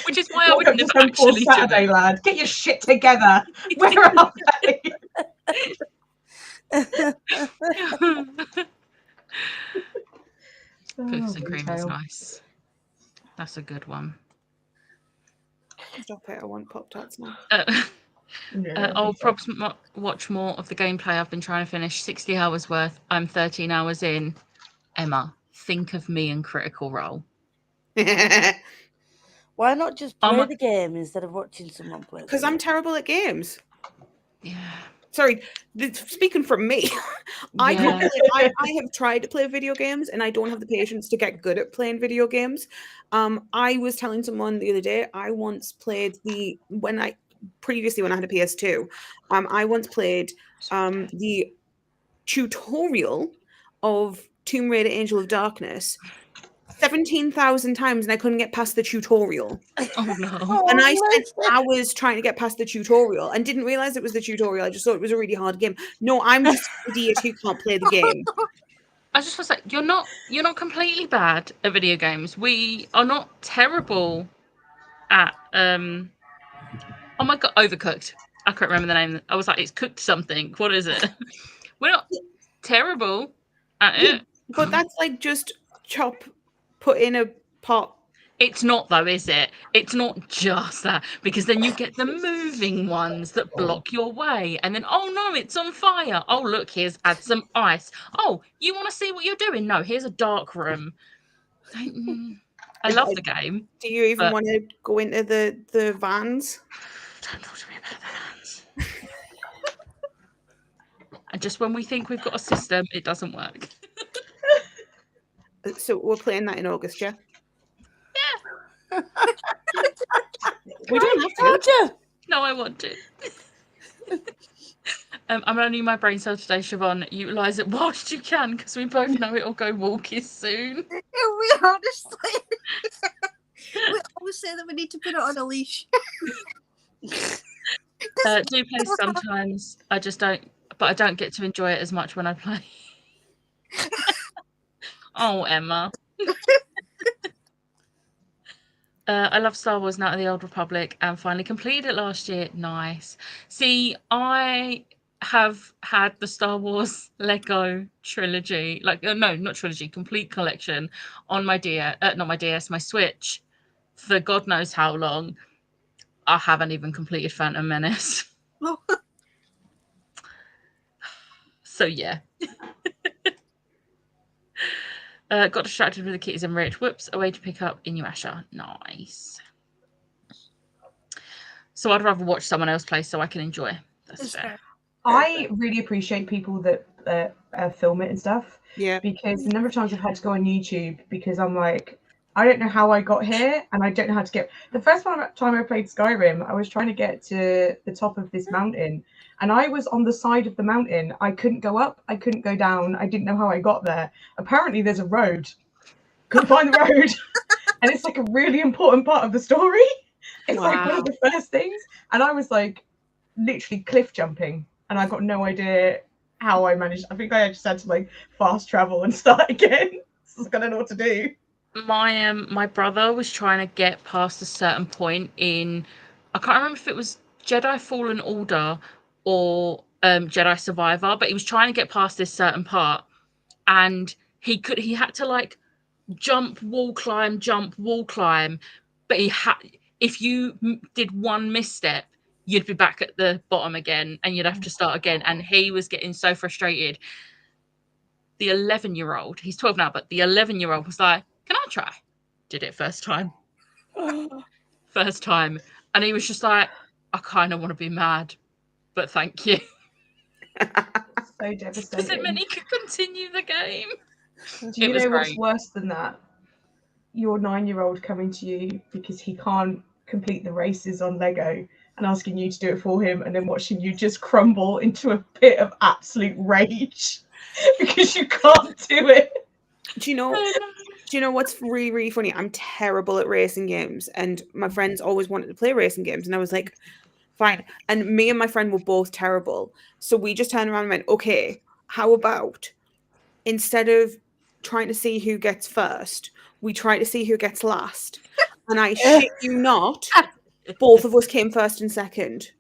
which is why I would Welcome never to some poor actually do Saturday, it. lad. Get your shit together. Where are they? Cookies and Oh, cream is retail. nice. That's a good one. Stop it, I want Pop-Tarts now. Yeah, I'll retail. probably watch more of the gameplay I've been trying to finish. 60 hours worth. I'm 13 hours in. Emma, think of me in Critical Role. Why not just I'm play a- the game instead of watching someone play? Because I'm terrible at games. Yeah. Sorry, speaking from me, I have tried to play video games and I don't have the patience to get good at playing video games. I was telling someone the other day, I once played when I had a PS2, I once played the tutorial of Tomb Raider Angel of Darkness 17,000 times and I couldn't get past the tutorial. Oh no. And I spent hours trying to get past the tutorial and didn't realize it was the tutorial. I just thought it was a really hard game. No, I'm just an idiot who can't play the game. I just want to say, you're not completely bad at video games. We are not terrible at oh my god, Overcooked. I can't remember the name. I was like, it's cooked something. What is it? We're not terrible at it. But that's like just put in a pot. It's not though, is it? It's not just that, because then you get the moving ones that block your way, and then oh no, it's on fire. Oh look, here's add some ice. Oh, you want to see what you're doing? No, here's a dark room. I love the game. Do you even want to go into the vans? Don't talk to me about the vans. And just when we think we've got a system, it doesn't work. So we're playing that in August, yeah? Yeah. We don't have to. No, I want to. I'm only my brain cell today, Siobhan. Utilise it whilst you can, because we both know it'll go walkies soon. We honestly, we always say that we need to put it on a leash. Do play sometimes. I just don't, but I don't get to enjoy it as much when I play. Oh, Emma. I love Star Wars Knight of the Old Republic and finally completed it last year. Nice. See, I have had the Star Wars Lego trilogy, no, not trilogy, complete collection on my my Switch for God knows how long. I haven't even completed Phantom Menace. So yeah. Got distracted with the kitties and Rich. Whoops, a way to pick up Inuyasha. Nice. So I'd rather watch someone else play so I can enjoy. That's fair. I really appreciate people that film it and stuff. Yeah. Because the number of times I've had to go on YouTube because I'm like, I don't know how I got here and I don't know how to get. The first time I played Skyrim, I was trying to get to the top of this mountain and I was on the side of the mountain. I couldn't go up, I couldn't go down. I didn't know how I got there. Apparently there's a road. Couldn't find the road. And it's like a really important part of the story. It's like one of the first things. And I was like literally cliff jumping and I got no idea how I managed. I think I just had to like fast travel and start again. So I don't know what to do. My brother was trying to get past a certain point in, I can't remember if it was Jedi Fallen Order or Jedi Survivor, but he was trying to get past this certain part and he had to like jump, wall climb, but if you did one misstep, you'd be back at the bottom again and you'd have to start again. And he was getting so frustrated. the 11-year-old, he's 12 now, but the 11-year-old was like, can I try? Did it first time. First time. And he was just like, I kind of want to be mad, but thank you. So Because it devastating. meant he could continue the game. Do It you was know what's great. worse than that? Your 9-year-old coming to you because he can't complete the races on Lego and asking you to do it for him, and then watching you just crumble into a pit of absolute rage because you can't do it. Do you know what's really, really funny? I'm terrible at racing games, and my friends always wanted to play racing games, and I was like, fine. And me and my friend were both terrible. So we just turned around and went, okay, how about instead of trying to see who gets first, we try to see who gets last. And I shit you not, both of us came first and second.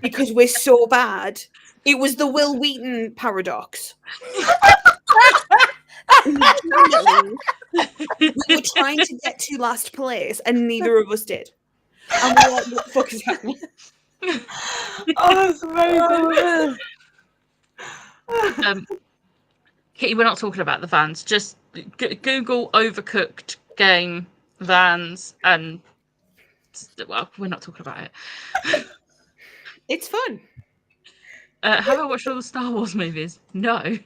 Because we're so bad. It was the Will Wheaton paradox. Legitimately, we were trying to get to last place, and neither of us did. And we were like, what the fuck is happening? Oh, that's amazing. Kitty, we're not talking about the vans. Just Google Overcooked game vans, and well, we're not talking about it. It's fun. Have I watched all the Star Wars movies? No.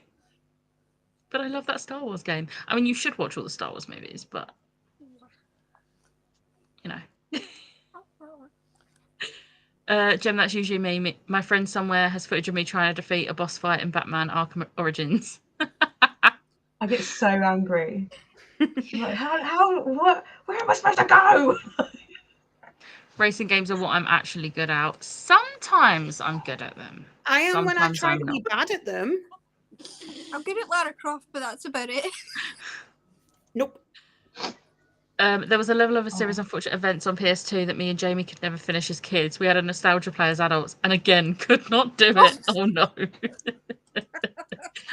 But I love that Star Wars game. I mean, you should watch all the Star Wars movies, but you know. Jem, that's usually me. My friend somewhere has footage of me trying to defeat a boss fight in Batman Arkham Origins. I get so angry. Like, what? Where am I supposed to go? Racing games are what I'm actually good at. Sometimes I'm good at them. I am when I Sometimes try I'm to be bad at them. I'm good at Lara Croft, but that's about it. Nope. There was a level of a series of unfortunate events on PS2 that me and Jamie could never finish as kids. We had a nostalgia play as adults, and again, could not do it. Oh no.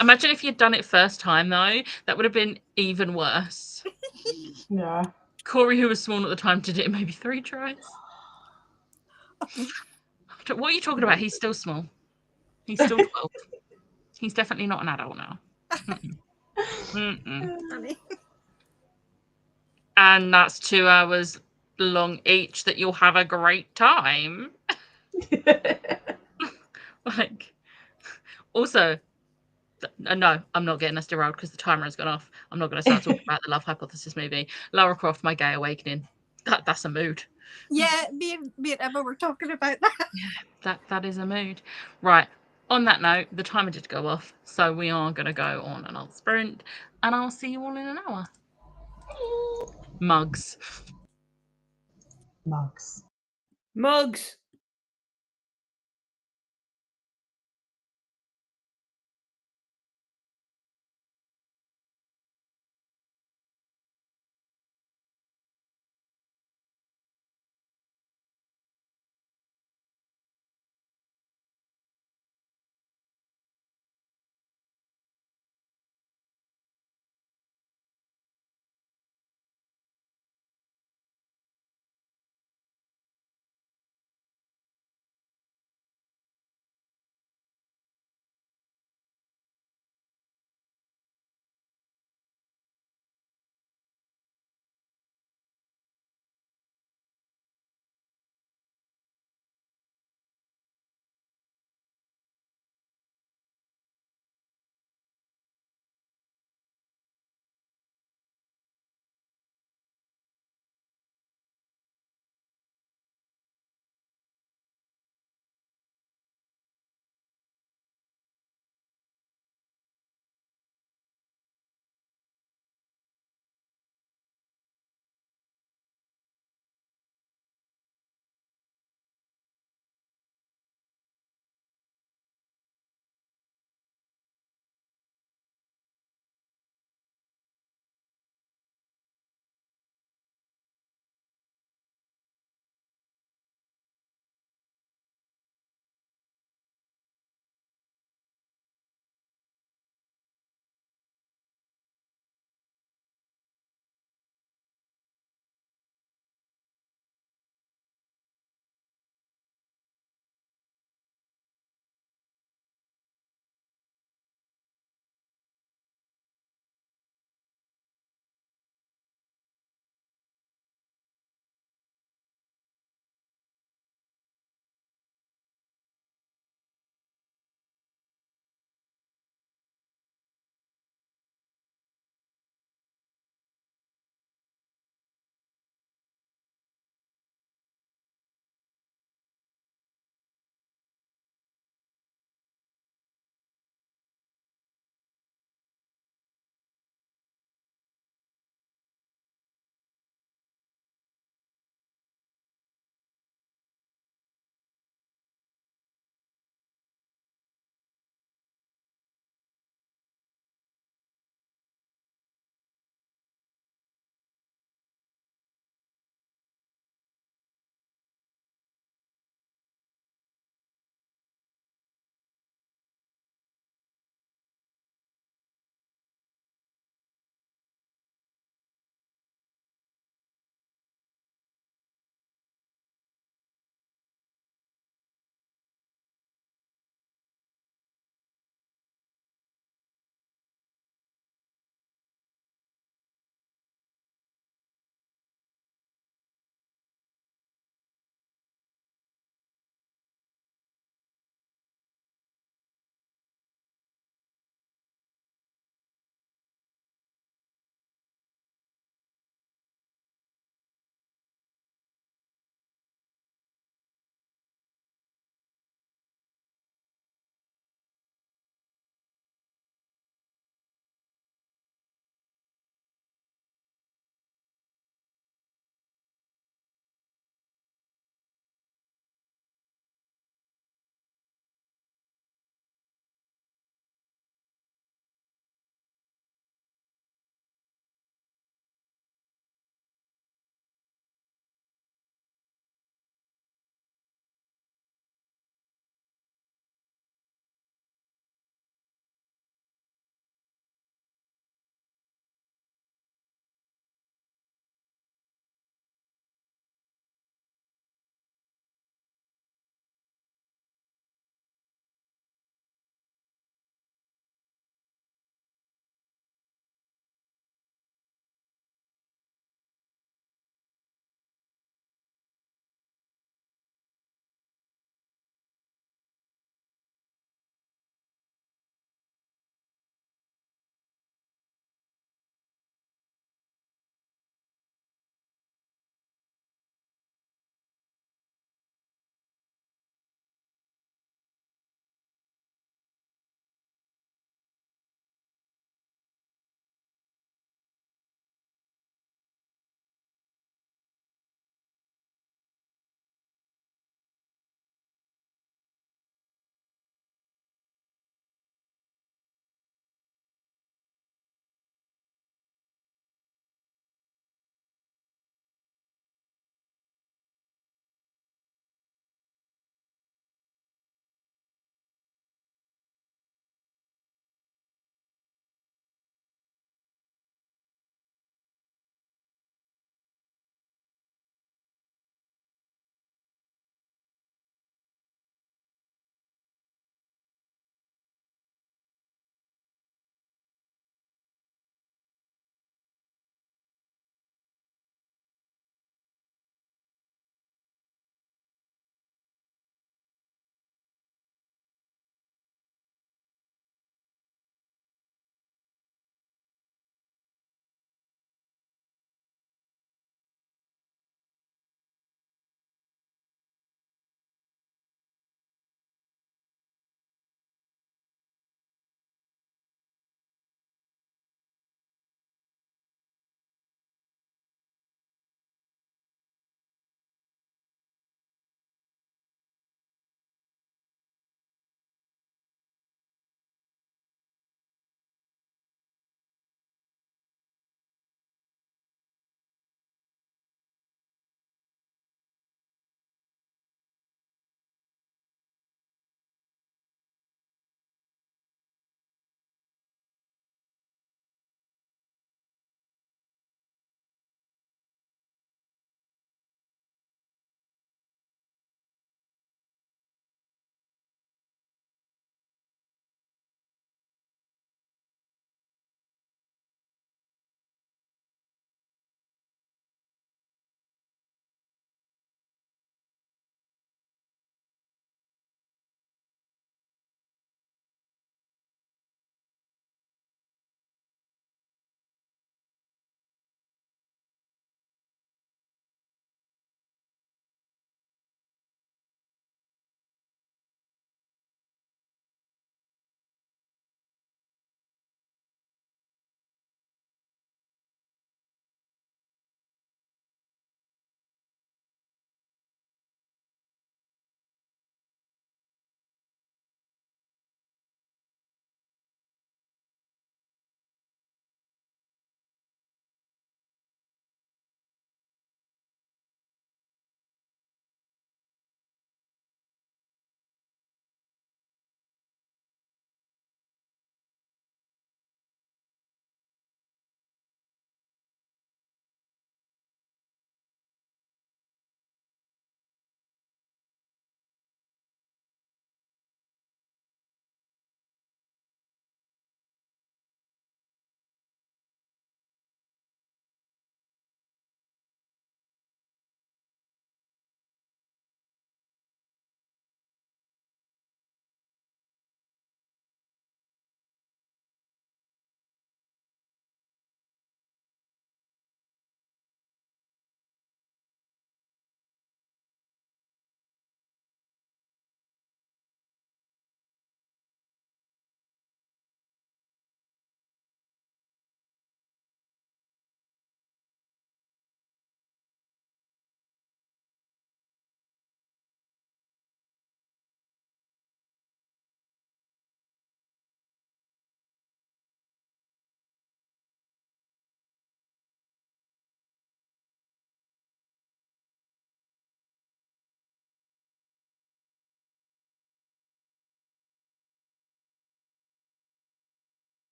Imagine if you'd done it first time, though. That would have been even worse. Yeah. Corey, who was small at the time, did it in maybe 3 tries. What are you talking about? He's still small. He's still 12. He's definitely not an adult now. Funny. And that's 2 hours long each that you'll have a great time. Like, also, no, I'm not getting us derailed because the timer has gone off. I'm not going to start talking about the Love Hypothesis movie. Lara Croft, My Gay Awakening. That's a mood. Yeah, me and Emma were talking about that. Yeah, that is a mood. Right. On that note, the timer did go off, so we are going to go on another sprint, and I'll see you all in an hour. Mugs. Mugs.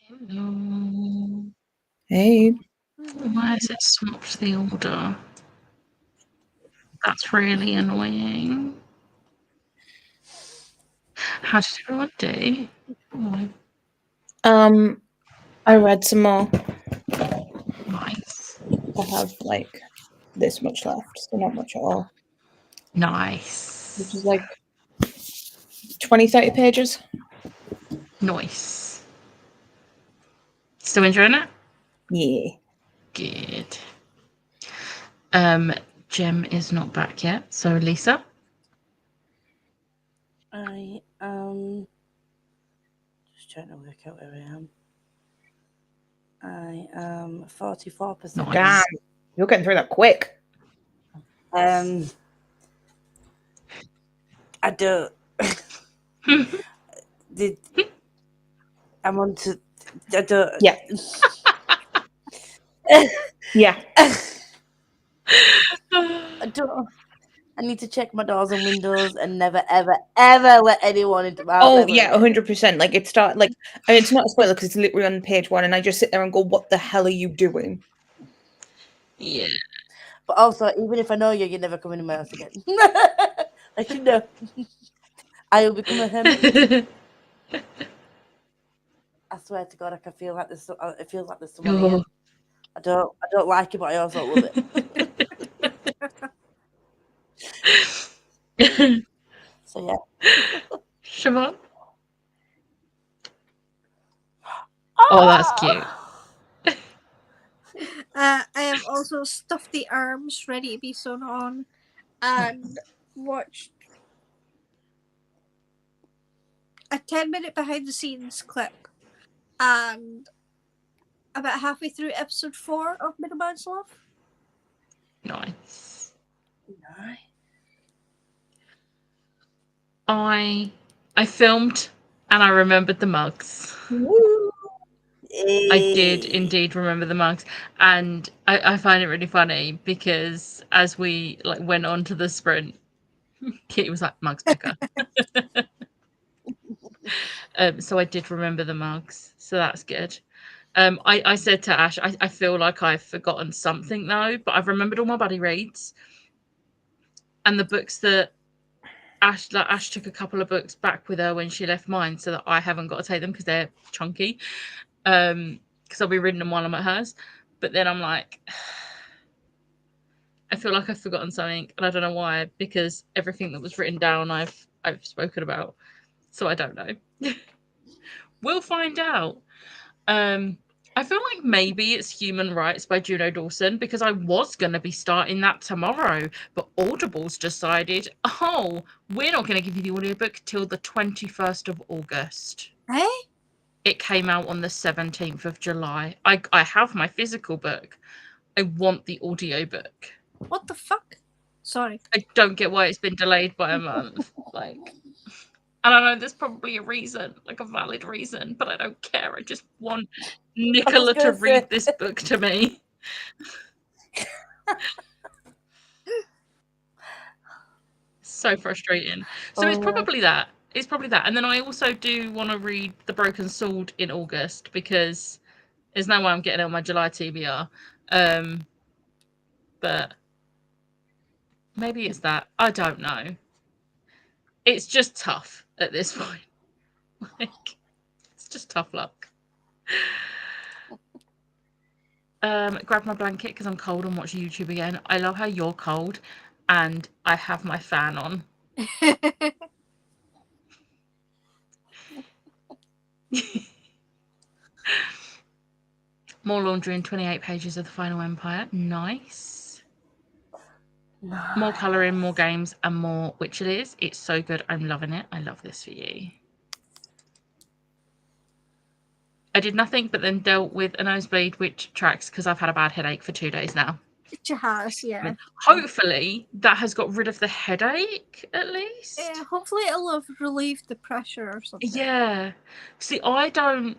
Hello. Hey. Why has it swapped the order? That's really annoying. How did everyone do? Oh, I read some more. nice. I have like this much left, so not much at all. Nice. Which is like 20-30 pages. Nice. Still enjoying it? Yeah. Good. Jem is not back yet, so Lisa. I just trying to work out where I am. I am 44%. Nice. Damn. You're getting through that quick. I don't. I'm on to. I don't. Yeah. Yeah. I don't. I need to check my doors and windows and never, ever, ever let anyone into my house. Oh ever yeah, again. 100%. Like it's not a spoiler because it's literally on page 1, and I just sit there and go, "What the hell are you doing?" Yeah. But also, even if I know you, you're never coming to my house again. I should know. I will become a hermit. I swear to God, I can feel like there's. It feels like there's someone here. I don't like it, but I also love it. So yeah. Siobhan? Oh, that's cute. I have also stuffed the arms ready to be sewn on and watched a 10-minute behind the scenes clip and about halfway through episode 4 of Middleman's Love. Nice. Nice. I filmed and I remembered the mugs. Woo. I did indeed remember the mugs, and I find it really funny because as we like went on to the sprint, Kitty was like, "Mugs picker." So I did remember the mugs, so that's good. I said to Ash, I feel like I've forgotten something though, but I've remembered all my buddy reads and the books that Ash took a couple of books back with her when she left mine, so that I haven't got to take them because they're chunky. Because I'll be reading them while I'm at hers. But then I'm like, I feel like I've forgotten something, and I don't know why, because everything that was written down I've spoken about. So I don't know. We'll find out. I feel like maybe it's Human Rights by Juno Dawson, because I was going to be starting that tomorrow, but Audible's decided, oh, we're not going to give you the audiobook till the 21st of August. Hey? It came out on the 17th of July. I have my physical book. I want the audiobook. What the fuck? Sorry. I don't get why it's been delayed by a month. Like, and I know there's probably a reason, like a valid reason, but I don't care. I just want Nicola to read this book to me. So frustrating. So it's probably that. It's probably that. And then I also do want to read The Broken Sword in August, because there's no way I'm getting it on my July TBR. But maybe it's that. I don't know. It's just tough at this point. Like, it's just tough luck. Grab my blanket because I'm cold and watch YouTube again. I love how you're cold and I have my fan on. More laundry and 28 pages of The Final Empire. Nice. More colouring, more games, and more which it is. It's so good. I'm loving it. I love this for you. I did nothing but then dealt with a nosebleed, which tracks because I've had a bad headache for 2 days now. It has, yeah. I mean, hopefully that has got rid of the headache at least. Yeah, hopefully it'll have relieved the pressure or something. Yeah. See, I don't,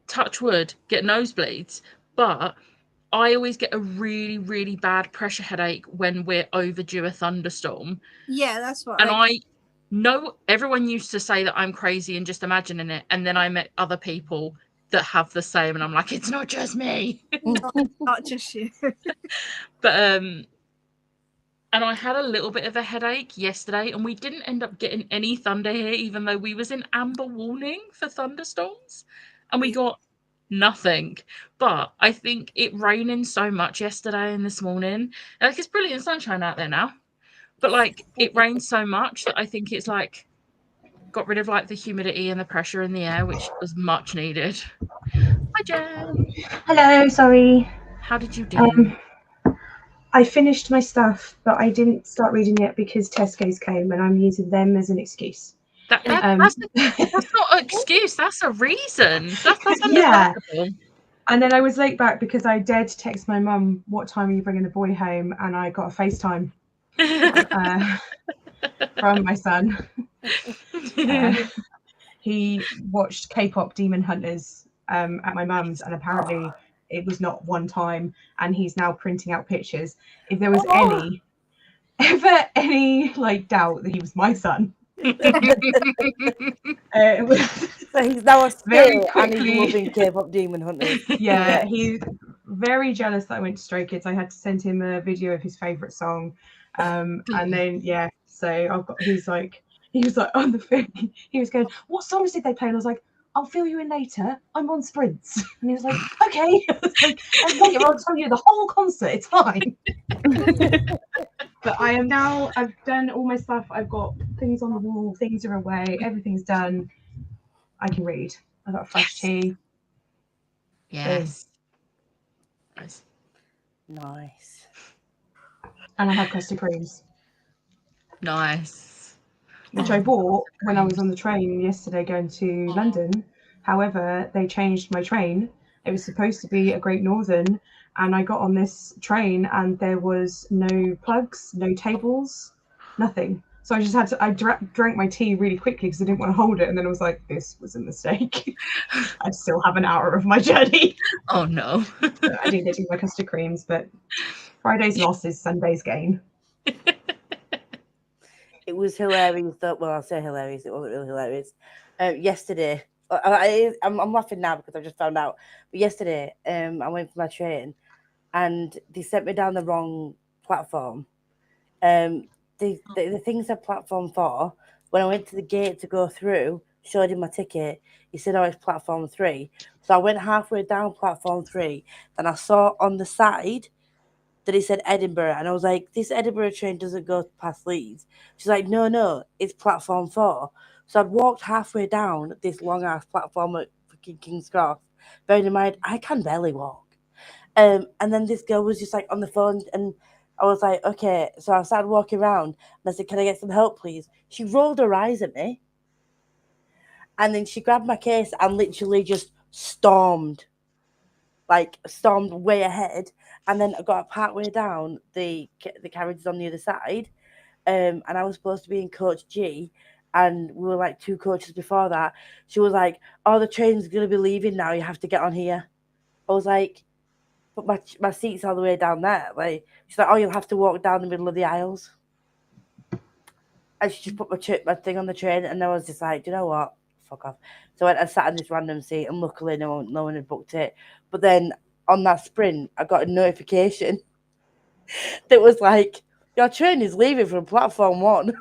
touch wood, get nosebleeds, but I always get a really, really bad pressure headache when we're overdue a thunderstorm. Yeah, that's what. And I know everyone used to say that I'm crazy and just imagining it, and then I met other people that have the same, and I'm like, it's not just me. Not just you. But and I had a little bit of a headache yesterday, and we didn't end up getting any thunder here, even though we was in amber warning for thunderstorms, and we got nothing. But I think it raining so much yesterday and this morning. Like, it's brilliant sunshine out there now, but like it rained so much that I think it's like got rid of like the humidity and the pressure in the air, which was much needed. Hi, Jen. Hello, sorry. How did you do? I finished my stuff, but I didn't start reading it because Tesco's came, and I'm using them as an excuse. That's not an excuse. That's a reason. That's Yeah. understandable. And then I was late back because I dared to text my mum, what time are you bringing the boy home? And I got a FaceTime from my son. He watched K-pop Demon Hunters at my mum's, and apparently it was not one time, and he's now printing out pictures. If there was ever any like doubt that he was my son, it was So he's now a very spirit and he's quickly. loving K-pop Demon Hunters. Yeah, he's very jealous that I went to Stray Kids. I had to send him a video of his favourite song. And then, yeah, so he was like on the thing, he was going, what songs did they play? And I was like, I'll fill you in later. I'm on sprints. And he was like, okay. I was like, I'll tell you the whole concert. It's fine. But I am now, I've done all my stuff. I've got things on the wall. Things are away. Everything's done. I can read. I've got a fresh tea. Yes. Nice. Nice. And I have custard creams, Nice. which I bought when I was on the train yesterday going to London. However, they changed my train. It was supposed to be a Great Northern, and I got on this train and there was no plugs, no tables, nothing. So I just had to, I drank my tea really quickly because I didn't want to hold it. And then I was like, this was a mistake. I still have an hour of my journey. Oh, no. So I didn't get to do my custard creams, but Friday's loss is Sunday's gain. It was hilarious. Well, I'll say hilarious. It wasn't really hilarious. Yesterday, I'm laughing now because I just found out. But yesterday, I went for my train, and they sent me down the wrong platform. The things said platform 4. When I went to the gate to go through, showed him my ticket. He said, "Oh, it's platform 3." So I went halfway down platform 3. Then I saw on the side that it said Edinburgh, and I was like, "This Edinburgh train doesn't go past Leeds." She's like, "No, it's platform 4." So I'd walked halfway down this long ass platform at fucking King's Cross. Bearing in mind, I can barely walk. And then this girl was just like on the phone, and I was like, okay. So I started walking around, and I said, "Can I get some help, please?" She rolled her eyes at me, and then she grabbed my case and literally just stormed way ahead. And then I got partway down the carriages on the other side, and I was supposed to be in coach G, and we were like 2 coaches before that. She was like, "Oh, the train's gonna be leaving now. You have to get on here." I was like, "But my seat's all the way down there." Like, she's like, "Oh, you'll have to walk down the middle of the aisles." And she just put my thing on the train, and I was just like, "Do you know what? Fuck off." So I sat in this random seat, and luckily no one had booked it. But then on that sprint, I got a notification that was like, "Your train is leaving from platform 1."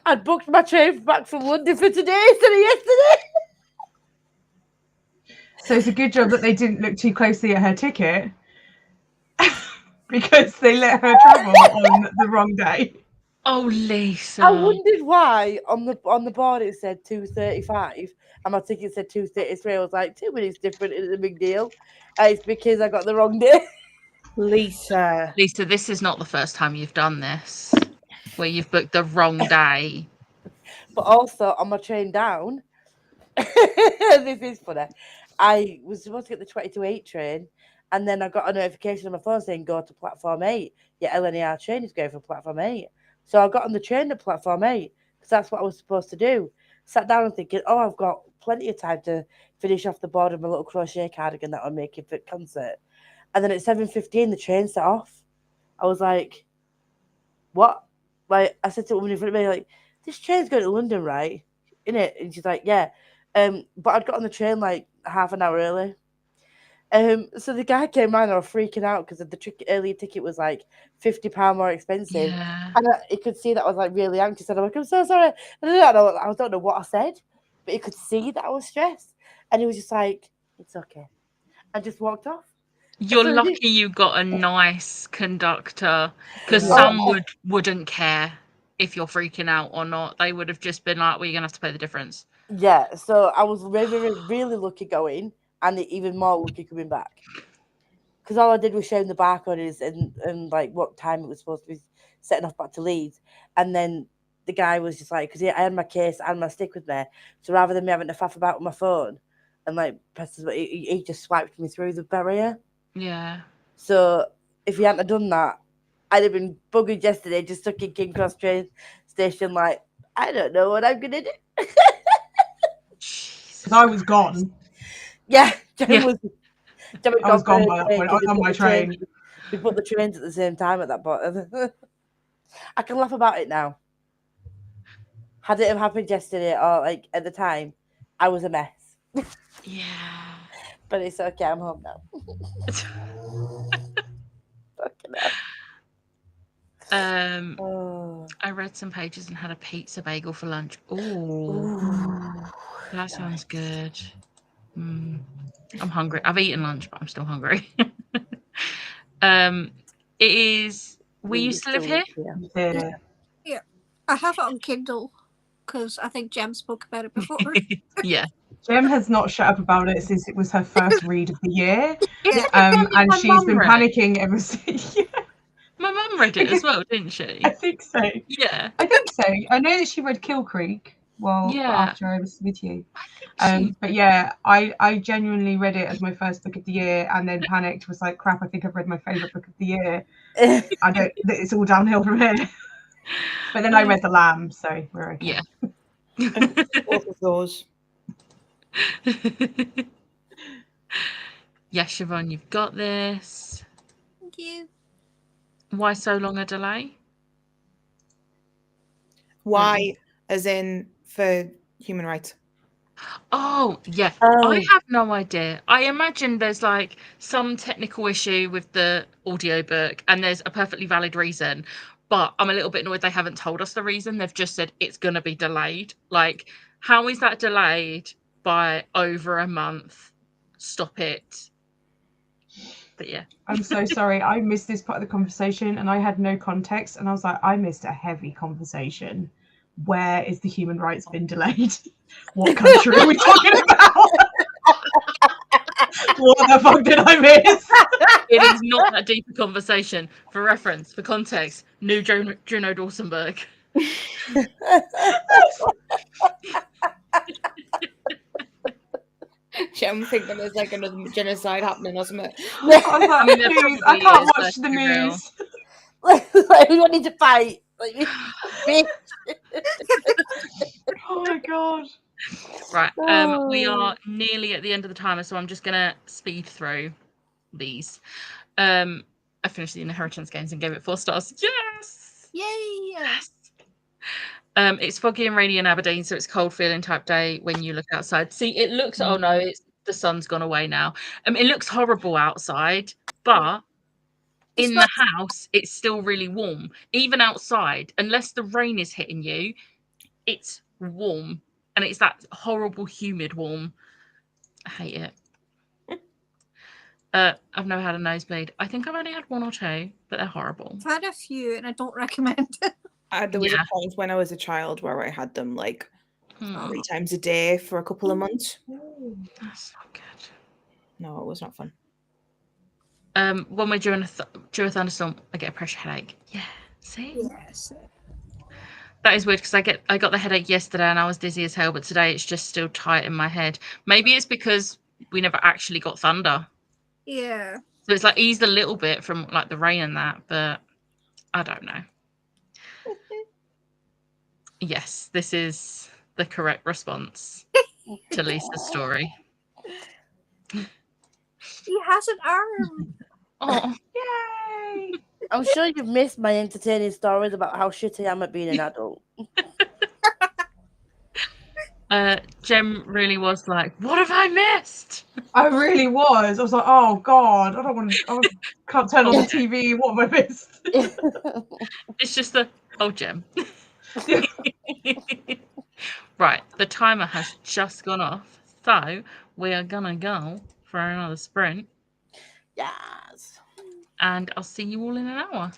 I'd booked my train back from London for today instead of yesterday. So it's a good job that they didn't look too closely at her ticket because they let her travel on the wrong day. Oh, Lisa. I wondered why on the board it said 2:35 and my ticket said 2:33. I was like, 2 minutes different isn't a big deal. It's because I got the wrong day. Lisa. Lisa, this is not the first time you've done this, where you've booked the wrong day. But also on my train down, this is funny. I was supposed to get the 22:08 train, and then I got a notification on my phone saying go to platform 8. Your LNER train is going for platform 8. So I got on the train at platform 8 because that's what I was supposed to do. Sat down and thinking, oh, I've got plenty of time to finish off the board of my little crochet cardigan that I'm making for concert. And then at 7:15, the train set off. I was like, what? Like, I said to a woman in front of me, like, this train's going to London, right? Innit? And she's like, yeah. But I'd got on the train like half an hour early. So the guy came around, I was freaking out because the earlier ticket was like £50 more expensive. Yeah. And he could see that I was like really anxious. And I'm like, I'm so sorry. I don't know what I said, but he could see that I was stressed. And he was just like, it's okay. And just walked off. You're So he- lucky you got a nice conductor, because Yeah. some wouldn't care if you're freaking out or not. They would have just been like, well, you're going to have to pay the difference. Yeah, so I was really lucky going, and even more lucky coming back. Because all I did was show him the barcode and like what time it was supposed to be setting off back to Leeds. And then the guy was just like, because I had my case and my stick with me. So rather than me having to faff about with my phone and like press, he just swiped me through the barrier. Yeah. So if he hadn't have done that, I'd have been buggered yesterday, just stuck in King Cross train station, like, I don't know what I'm going to do. Because I was gone. Yeah, Jem Yeah. was. I was gone by that point. I was on my train. We put the trains at the same time at that point. I can laugh about it now. Had it have happened yesterday or like at the time, I was a mess. Yeah. But it's okay. I'm home now. Fucking hell. Oh. I read some pages and had a pizza bagel for lunch. Ooh, Ooh. that sounds good. I'm hungry. I've eaten lunch, but I'm still hungry. It is. We used to live here. Yeah. I have it on Kindle because I think Jem spoke about it before. Yeah. Jem has not shut up about it since it was her first read of the year. Isn't it And one that my she's mum been read? panicking ever since. My mum read it as well, didn't she? I think so. Yeah. I think so. I know that she read Kill Creek Yeah. after I was with you. I think she. But yeah, I genuinely read it as my first book of the year and then panicked, was like, crap, I think I've read my favourite book of the year. It's all downhill from here. But then I read The Lamb, so we're okay. Yeah. Both of those. Yes, Siobhan, you've got this. Thank you. Why so long a delay? Why, as in for human rights? Oh, yeah. Oh. I have no idea. I imagine there's like some technical issue with the audiobook and there's a perfectly valid reason. But I'm a little bit annoyed they haven't told us the reason. They've just said it's going to be delayed. Like, how is that delayed by over a month? Stop it. But yeah. I'm so sorry. I missed this part of the conversation and I had no context. And I was like, I missed a heavy conversation. Where is the human rights been delayed? What country are we talking about? What the fuck did I miss? It is not that deep a conversation. For reference, for context, new Juno Dawsonberg. I'm thinking there's like another genocide happening or something. I was like, mean, there please, probably I can't is, watch let's the be real. news. Like, we don't need to fight. Like, me. Oh my god. Right, we are nearly at the end of the timer, so I'm just gonna speed through these. I finished the Inheritance Games and gave it 4 stars. Yes! Yay! Yes! It's foggy and rainy in Aberdeen, so it's cold feeling type day when you look outside. See, it looks, oh no, the sun's gone away now. It looks horrible outside, but It's in not- the house, it's still really warm. Even outside, unless the rain is hitting you, it's warm. And it's that horrible, humid warm. I hate it. I've never had a nosebleed. I think I've only had 1 or 2, but they're horrible. I've had a few and I don't recommend it. There was Yeah. a point when I was a child where I had them like Hmm, 3 times a day for a couple of months. that's not good. No, it was not fun. When we're during a thunderstorm, I get a pressure headache. Yeah, see? Yes. That is weird because I got the headache yesterday and I was dizzy as hell, but today it's just still tight in my head. Maybe it's because we never actually got thunder. Yeah. So it's like eased a little bit from like the rain and that, but I don't know. Yes, this is the correct response to Lisa's story. He has an arm. Oh, Yay! I'm sure you've missed my entertaining stories about how shit I am at being an adult. Jem really was like, what have I missed? I really was. I was like, oh God, I don't want to. I can't turn on the TV. What have I missed? It's just the Jem. Yeah. Right, the timer has just gone off, so we are gonna go for another sprint, Yes. and I'll see you all in an hour.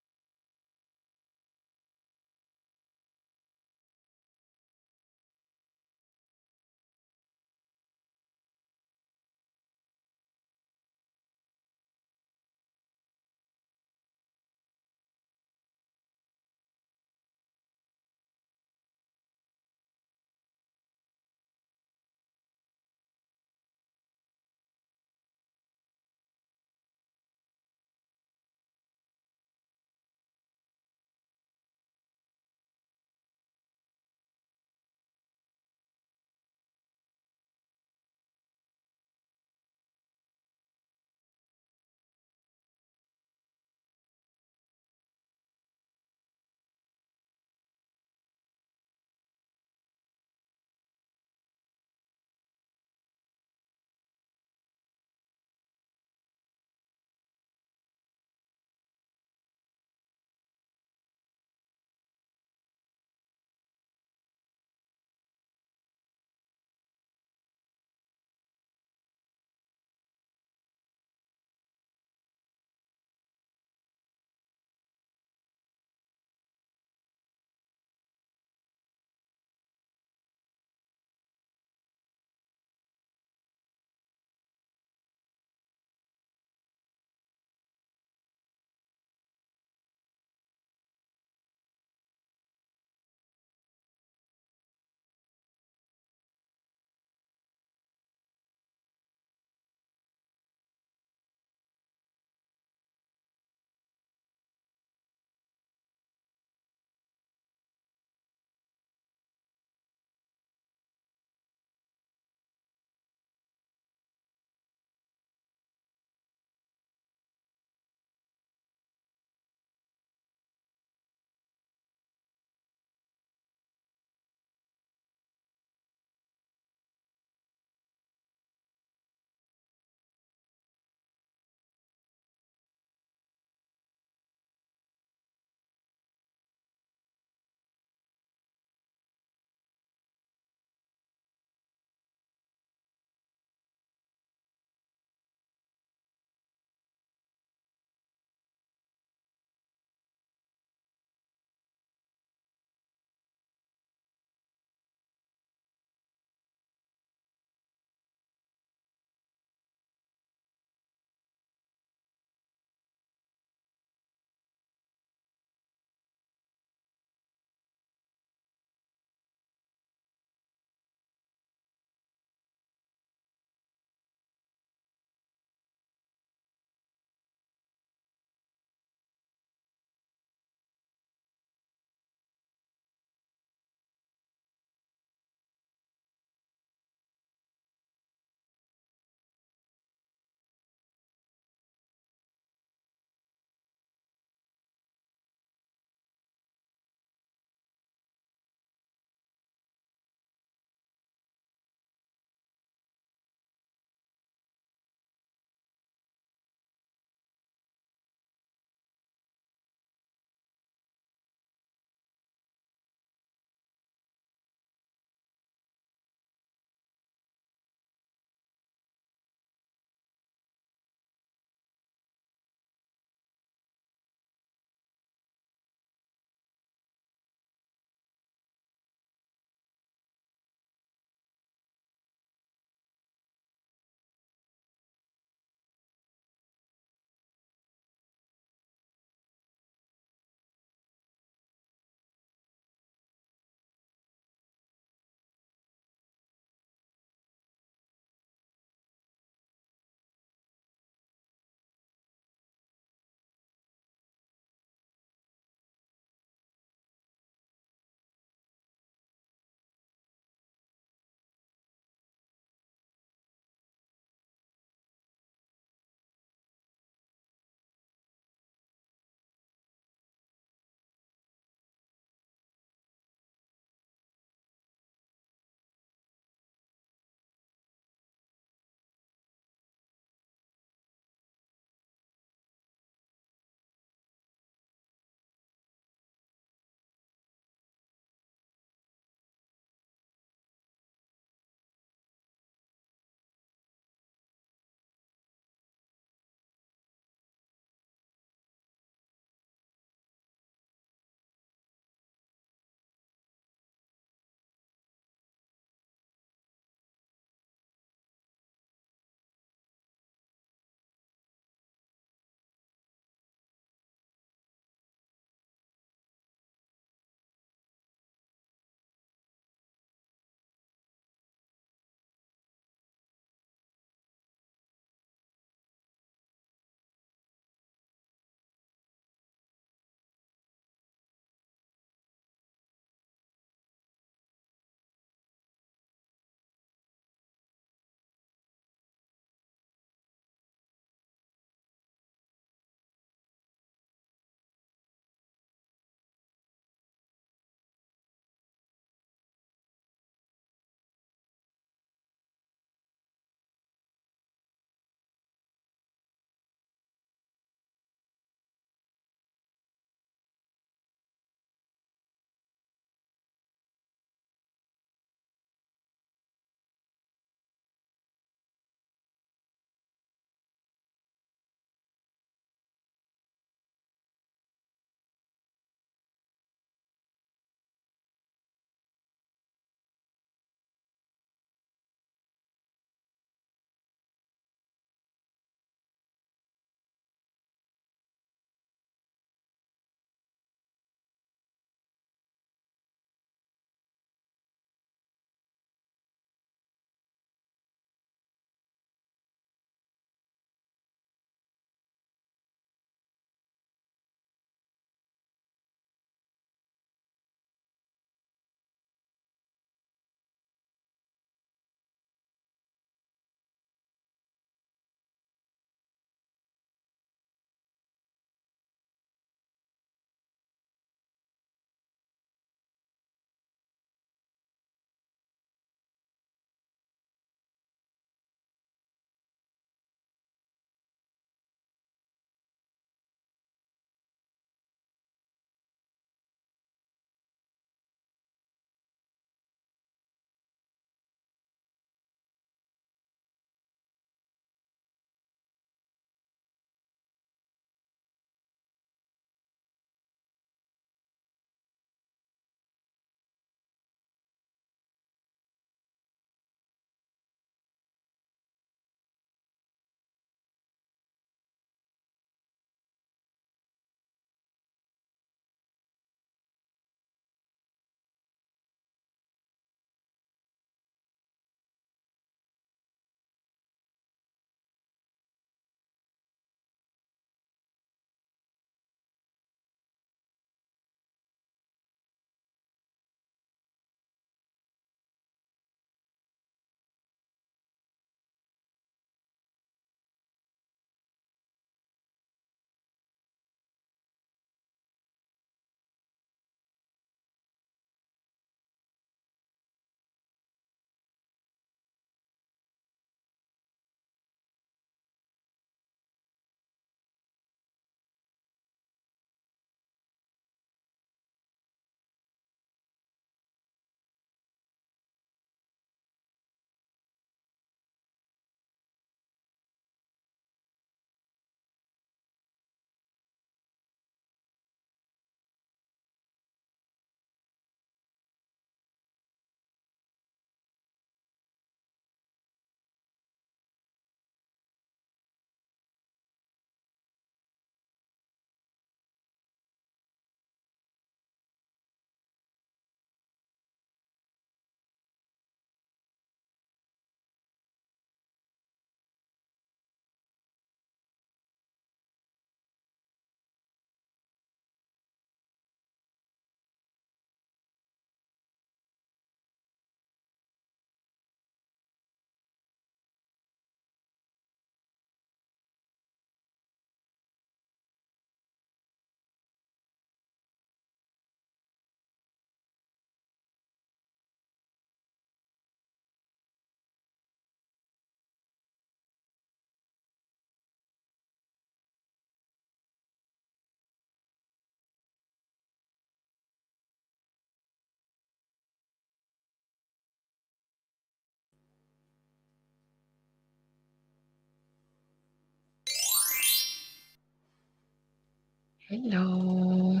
Hello.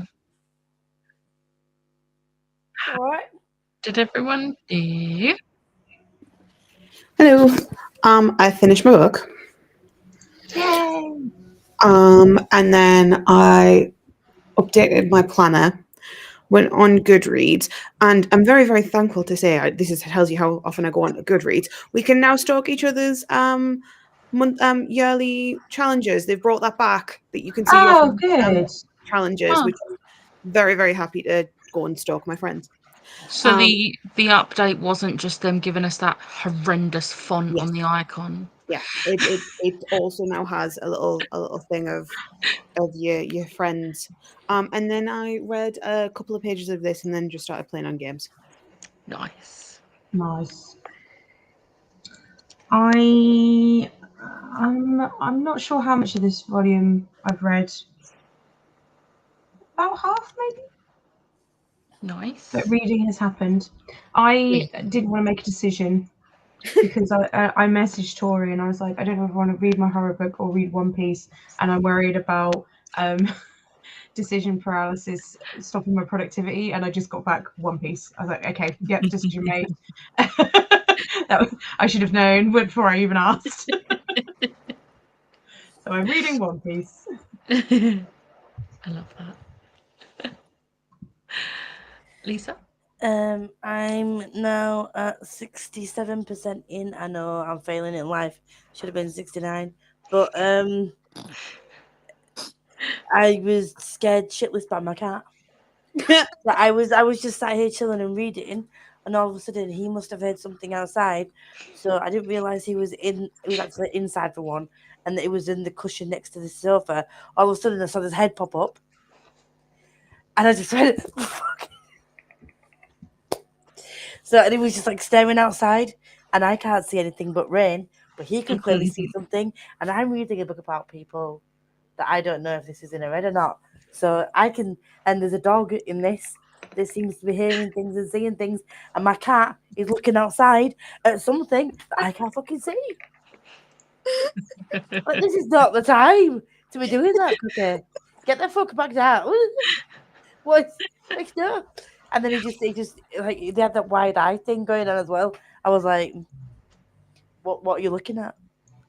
All right. Did everyone do? Hello. I finished my book. Yay! And then I updated my planner, went on Goodreads, and I'm very, very thankful to say tells you how often I go on Goodreads. We can now stalk each other's yearly challenges. They've brought that back, that you can see your Oh, friends' good. challenges, Oh. which I'm very, very happy to go and stalk my friends. So the update wasn't just them giving us that horrendous font on the icon. Yeah, it also now has a little thing of your friends. And then I read a couple of pages of this and then just started playing on games. Nice. I'm not sure how much of this volume I've read. About half, maybe. Nice. But reading has happened. I didn't want to make a decision because I messaged Tori and I was like, I don't know if I want to read my horror book or read One Piece, and I'm worried about decision paralysis stopping my productivity. And I just got back One Piece. I was like, okay, yep, decision made. I should have known before I even asked. So I'm reading One Piece. I love that. Lisa? I'm now at 67% in. I know I'm failing in life. Should have been 69. But I was scared shitless by my cat. But I was just sat here chilling and reading, and all of a sudden he must have heard something outside. So I didn't realize he was actually inside for one, and that it was in the cushion next to the sofa. All of a sudden I saw his head pop up, and I just went, fuck. So and he was just like staring outside, and I can't see anything but rain, but he can clearly see something. And I'm reading a book about people that I don't know if this is in a read or not. So I can, and there's a dog in this that seems to be hearing things and seeing things, and my cat is looking outside at something that I can't fucking see. Like, this is not the time to be doing that, Cookie. Get the fuck back down. What? Like, no. And then he just like they had that wide eye thing going on as well. I was like, what are you looking at?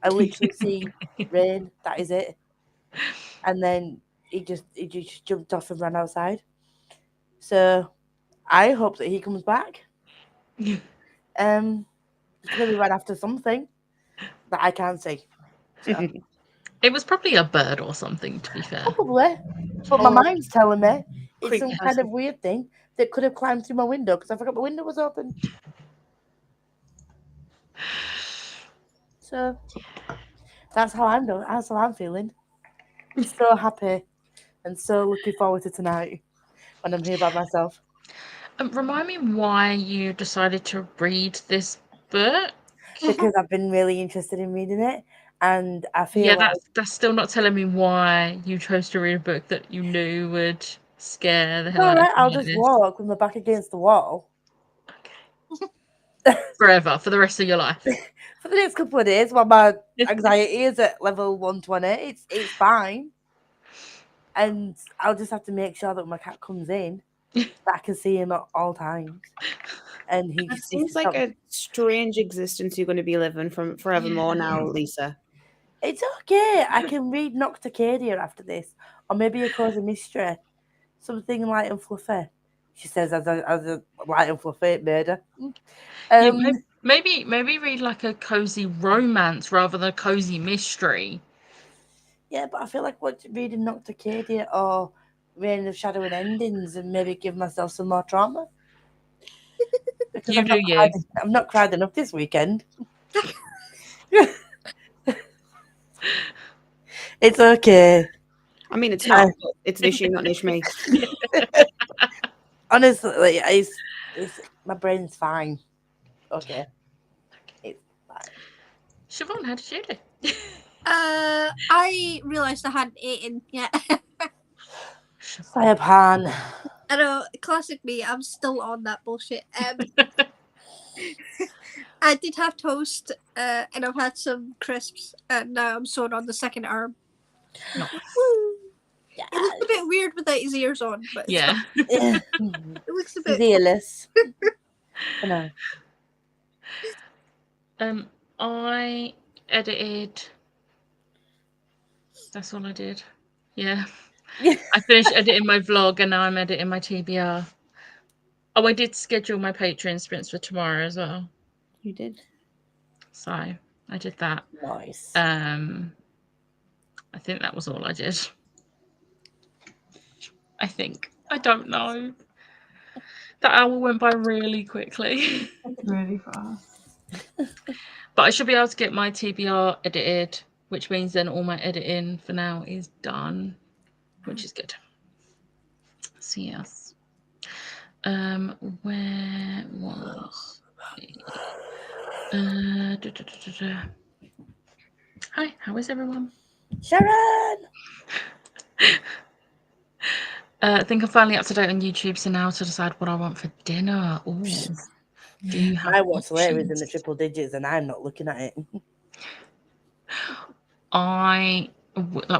I literally see rain. That is it. And then he just jumped off and ran outside. So I hope that he comes back. He's clearly ran after something that I can't see. So, It was probably a bird or something, to be fair. probably. But my mind's telling me it's some Creepy kind of weird thing that could have climbed through my window because I forgot my window was open. So that's how I'm doing. That's how I'm feeling. So happy and so looking forward to tonight when I'm here by myself. Remind me why you decided to read this book. Because I've been really interested in reading it, and I feel Yeah, like that's still not telling me why you chose to read a book that you knew would scare the hell all out right, of you. I'll like just this. walk with my back against the wall Forever, for the rest of your life. for the next couple of days while my anxiety is at level 120. It's fine, and I'll just have to make sure that when my cat comes in, that I can see him at all times. And he It just seems like a strange existence you're going to be living from forevermore now, Lisa. It's okay. I can read Nocticadia after this, or maybe a cozy mystery, something light and fluffy. She says as a light and fluffy murder. Yeah, maybe read like a cozy romance rather than a cozy mystery. Yeah, but I feel like reading Nocticadia or Reign of Shadow and Endings and maybe give myself some more trauma. Because I've not cried enough this weekend. It's okay. I mean, it's not. It's an issue, not an issue me. Honestly, it's my brain's fine. Okay. It's fine. Siobhan, how did you do? I realised I hadn't eaten yet. Sayapan. I know, classic me. I'm still on that bullshit. I did have toast, and I've had some crisps, and now I'm sewing on the second arm. Nice. Woo. It looks a bit weird without his ears on, but it's Yeah. fine. It looks a He's bit. earless. No. I edited. That's all I did. Yeah. I finished editing my vlog and now I'm editing my TBR. Oh, I did schedule my Patreon sprints for tomorrow as well. You did. So I did that. Nice. I think that was all I did. I think. I don't know. That hour went by really quickly. Really fast. But I should be able to get my TBR edited, which means then all my editing for now is done, which is good. So yes. Where was Hi, how is everyone? Sharon! I think I'm finally up to date on YouTube, so now to decide what I want for dinner. Ooh. Do you have I watched Larry's in options? the triple digits and I'm not looking at it.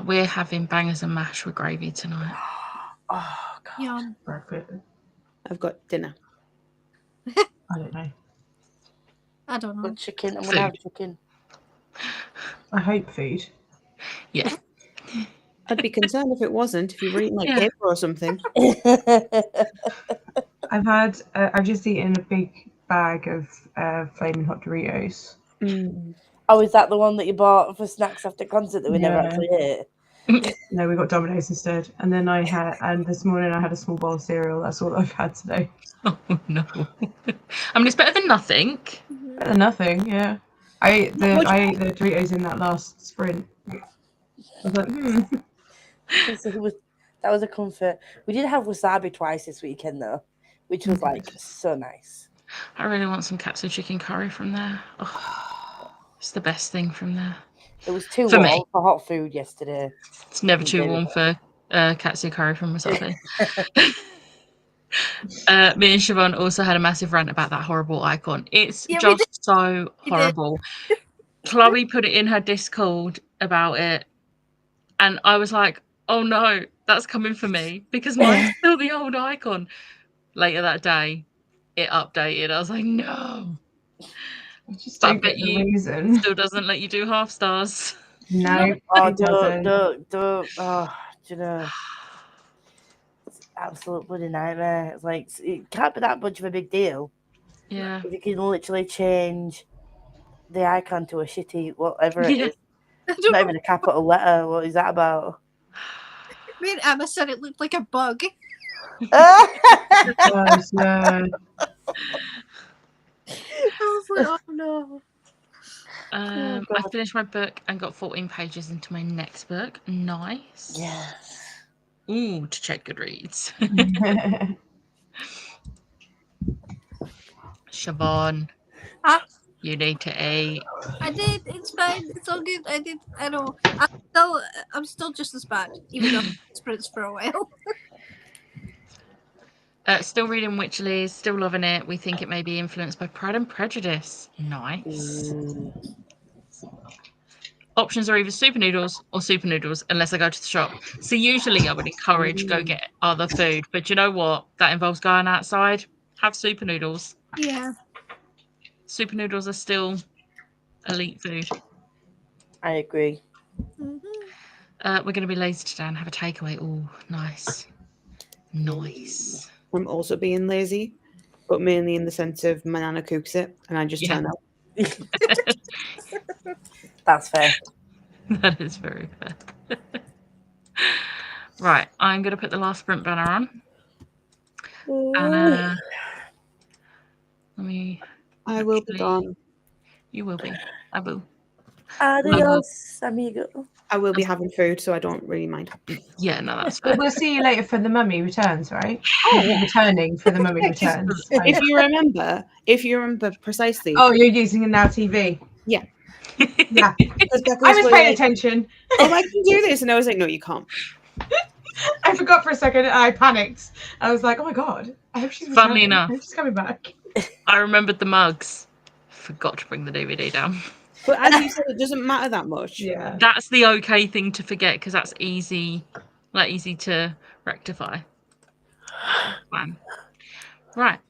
We're having bangers and mash with gravy tonight. Oh, God. Yum. Breakfast. I've got dinner. I don't know. I don't know. Good chicken. I'm going to have Food. chicken. I hope food. Yeah. I'd be concerned if it wasn't, if you were eating like Yeah. paper or something. I've just eaten a big bag of flaming hot Doritos. Oh, is that the one that you bought for snacks after concert that we never Yeah. actually ate? No, we got Domino's instead. And then this morning I had a small bowl of cereal. That's all I've had today. Oh no. I mean, it's better than nothing. Better than nothing, yeah. I ate the Doritos in that last sprint. I was like, So that was a comfort. We did have wasabi twice this weekend though, which was like so nice. I really want some katsu chicken curry from there. Oh, it's the best thing from there. It was too For warm me. for hot food yesterday. It's never too Very warm well. for katsu curry from wasabi. Me and Siobhan also had a massive rant about that horrible icon. It's Yeah, we just so We did. horrible. Chloe put it in her Discord about it, and I was like, oh no, that's coming for me because mine's still the old icon. Later that day, it updated. I was like, no. I just But I don't bet get the you reason. still doesn't let you do half stars. No, Oh, it doesn't. don't. Oh, do you know? It's an absolute bloody nightmare. It's like, it can't be that much of a big deal. Yeah. You can literally change the icon to a shitty whatever it Yeah. is. I Not don't know. even a capital letter. What is that about? Me and Emma said it looked like a bug. Yes, yeah. I was like, oh no. I God. finished my book and got 14 pages into my next book. Nice. Yes. Ooh, to check Goodreads. Siobhan, Huh? you need to eat. I did. It's fine. It's all good. I did. I know. I'm still just as bad, even though sprints for a while. Still reading Witcherly, still loving it. We think it may be influenced by Pride and Prejudice. Nice. Options are either super noodles or super noodles, unless I go to the shop. So usually I would encourage go get other food, but you know what? That involves going outside. Have super noodles. Yeah. Super noodles are still elite food. I agree. Mhm. We're going to be lazy today and have a takeaway. Oh, nice. Nice. I'm also being lazy, but mainly in the sense of my nana cooks it and I just Yeah. turn up. That's fair. That is very fair. Right, I'm going to put the last sprint banner on. And let me. I will be Actually- gone. You will be. I will. Adios, amigo. I will be having food, so I don't really mind. Yeah, no, that's But fair. we'll see you later for the Mummy Returns, right? Oh, yeah. Returning for the Mummy Yeah, 'cause Returns. If you remember precisely. Oh, you're using a Now TV. Yeah. Yeah. because Becca I was going paying like, attention. oh, I can do this. And I was like, no, you can't. I forgot for a second and I panicked. I was like, oh my god, I hope she's Funnily returning. enough. I hope she's coming back. I remembered the mugs. Forgot to bring the DVD down. But as you said, it doesn't matter that much. Yeah. That's the okay thing to forget because that's easy like easy to rectify. Fine. Right.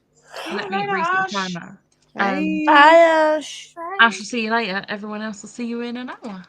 Let me reset the timer. Bye. Bye, Ash. I shall see you later. Everyone else will see you in an hour.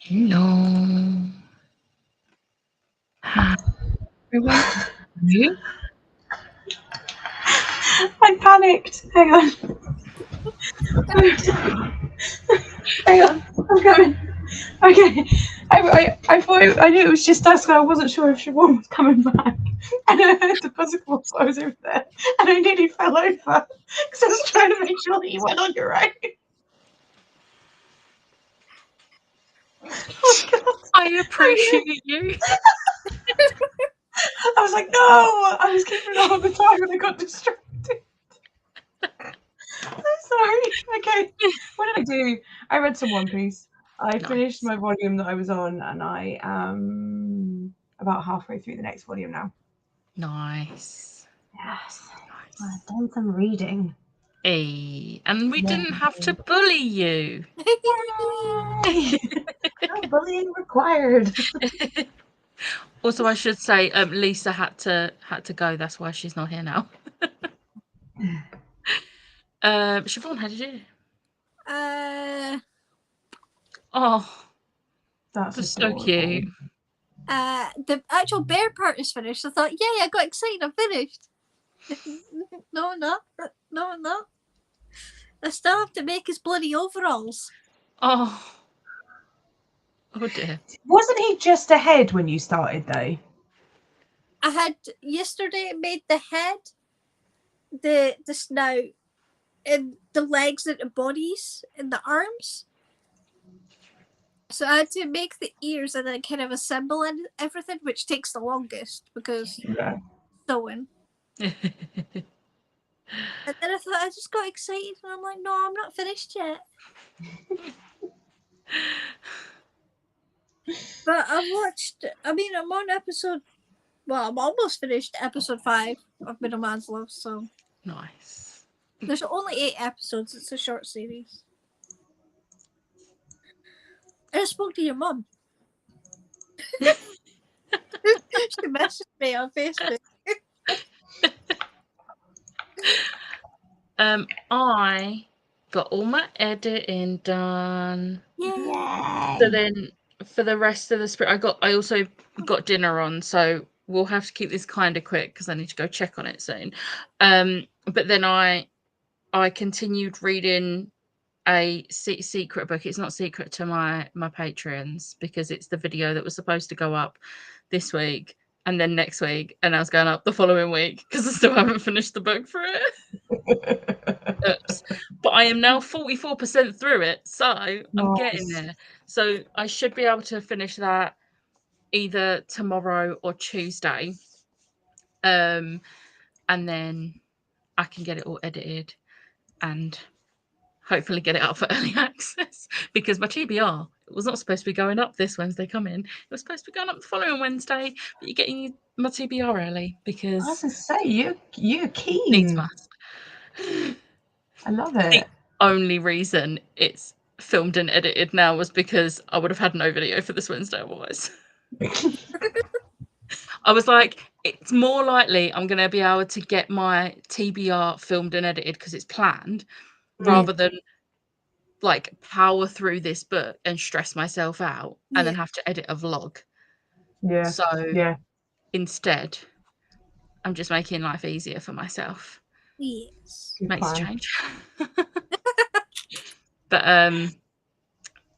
Hello. Hi, everyone. You? I panicked. Hang on. Hang on. I'm coming. Okay. I thought I knew it was just us, but I wasn't sure if Siobhan was coming back. And I heard the buzzer so I was over there, and I nearly fell over because I was trying to make sure that you went on your own. Oh, God. I appreciate you. I was like, no, I was keeping it all the time and I got distracted. I'm sorry. Okay, what did I do? I read some One Piece. I finished my volume that I was on, and I am about halfway through the next volume now. Nice. Yes, Nice. I've done some reading. Hey, and we Yeah. didn't have to bully you. No bullying required. Also, I should say, Lisa had to go. That's why she's not here now. Siobhan, how did you do? Oh, that's so adorable. cute. The actual bear part is finished. I thought, yay, I got excited, I'm finished. No, I'm not. No, I'm not. I still have to make his bloody overalls. Oh. Oh dear. Wasn't he just ahead when you started though? I had yesterday made the head, the snout, and the legs and the bodies and the arms. So I had to make the ears and then kind of assemble everything, which takes the longest because sewing. And then I thought I just got excited and I'm like, no, I'm not finished yet. But I'm on episode, well, I'm almost finished episode 5 of Middleman's Love, so. Nice. There's only 8 episodes, it's a short series. And I spoke to your mum. She messaged me on Facebook. I got all my editing done. Yay. So then for the rest of the sprint, I also got dinner on, so we'll have to keep this kind of quick because I need to go check on it soon. But then I continued reading a secret book. It's not secret to my Patreons because it's the video that was supposed to go up this week and then next week, and I was going up the following week because I still haven't finished the book for it. Oops. But I am now 44% through it, so I'm getting there. So I should be able to finish that either tomorrow or Tuesday, and then I can get it all edited and hopefully get it up for early access because my TBR was not supposed to be going up this Wednesday coming. It was supposed to be going up the following Wednesday, but you're getting my TBR early because I was gonna say you're keen. Needs must. I love it. The only reason it's filmed and edited now was because I would have had no video for this Wednesday otherwise. I was like, it's more likely I'm going to be able to get my TBR filmed and edited because it's planned rather than like power through this book and stress myself out and then have to edit a vlog. Yeah. So yeah. Instead, I'm just making life easier for myself. Yes. Makes a change. But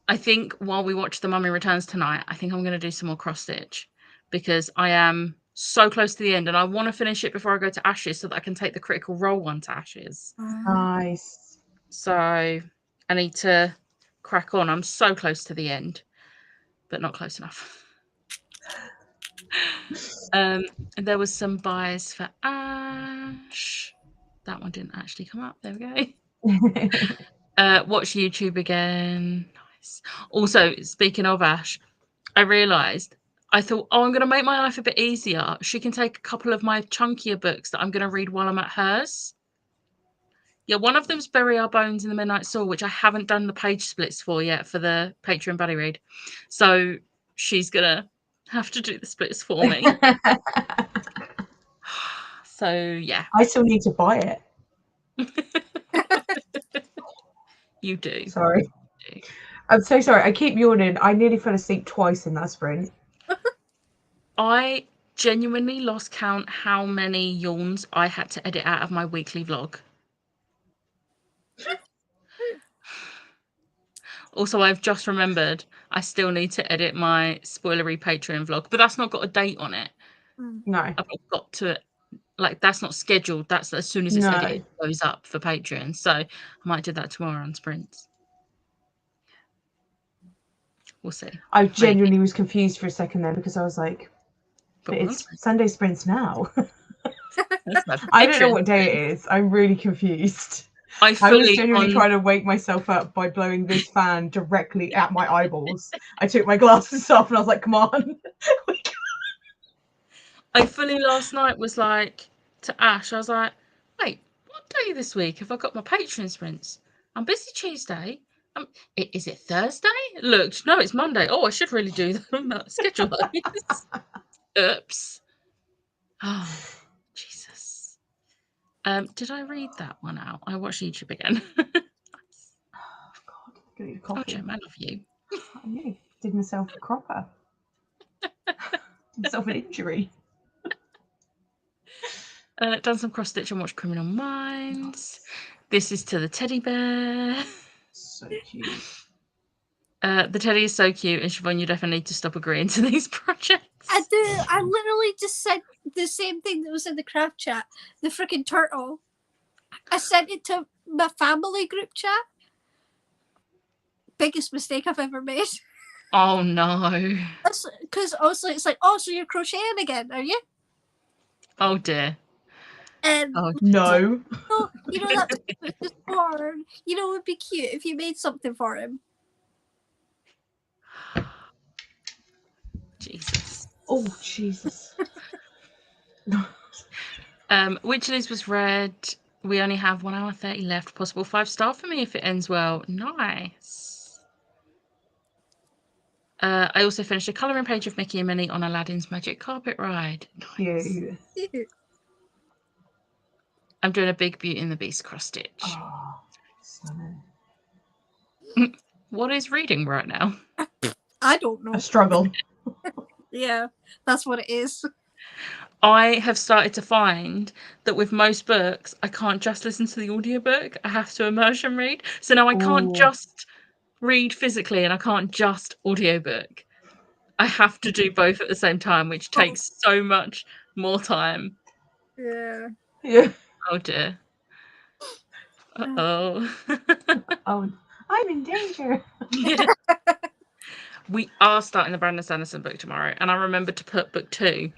I think while we watch The Mummy Returns tonight, I think I'm going to do some more cross stitch because I am so close to the end and I want to finish it before I go to Ashes so that I can take the Critical Role one to Ashes. Nice. So I need to crack on. I'm so close to the end, but not close enough. And there was some buys for Ash. That one didn't actually come up. There we go. Watch YouTube again. Nice. Also, speaking of Ash, I realised I thought, I'm going to make my life a bit easier. She can take a couple of my chunkier books that I'm going to read while I'm at hers. Yeah, one of them's Bury Our Bones in the Midnight Soul, which I haven't done the page splits for yet for the Patreon buddy read. So she's going to have to do the splits for me. So, yeah. I still need to buy it. You do. Sorry. You do. I'm so sorry. I keep yawning. I nearly fell asleep twice in that sprint. I genuinely lost count how many yawns I had to edit out of my weekly vlog. Also, I've just remembered I still need to edit my spoilery Patreon vlog, but that's not got a date on it. No. I've got to, like, that's not scheduled. That's as soon as it's edited, it goes up for Patreon. So I might do that tomorrow on sprints. We'll see. I genuinely was confused for a second there because I was like, but it's Sunday sprints now. I don't know what day it is. I'm really confused. I was genuinely trying to wake myself up by blowing this fan directly at my eyeballs. I took my glasses off and I was like, come on. I fully last night was like to Ash, I was like, wait, what day this week have I got my Patreon sprints? I'm busy Tuesday. Is it Thursday? Look, no, it's Monday. Oh, I should really do them. Schedule those. Oops. Oh, Jesus. Did I read that one out? I watched YouTube again. Oh, God. I'm gonna need a coffee. Oh, Jim, I love you. I nearly did myself a cropper. Myself an injury. Done some cross stitch and watched Criminal Minds. This is to the teddy bear. So cute. The teddy is so cute, and Siobhan, you definitely need to stop agreeing to these projects. I do. I literally just said the same thing that was in the craft chat. The freaking turtle. I sent it to my family group chat. Biggest mistake I've ever made. Oh no. Because obviously it's like, oh, so you're crocheting again, are you? Oh dear. And Oh no. You know that was just born. You know, it would be cute if you made something for him. Jesus. Oh Jesus. Which of these was read? We only have 1 hour 30 left. Possible 5-star for me if it ends well. Nice. I also finished a colouring page of Mickey and Minnie on Aladdin's Magic Carpet Ride. Nice. Cute. I'm doing a big Beauty and the Beast cross stitch. Oh, stunning. What is reading right now? I don't know. A struggle. Yeah, that's what it is. I have started to find that with most books, I can't just listen to the audiobook. I have to immersion read. So now I can't just read physically and I can't just audiobook. I have to do both at the same time, which takes so much more time. Yeah. Yeah. Oh dear. Uh-oh. Oh, I'm in danger. We are starting the Brandon Sanderson book tomorrow, and I remembered to put book 2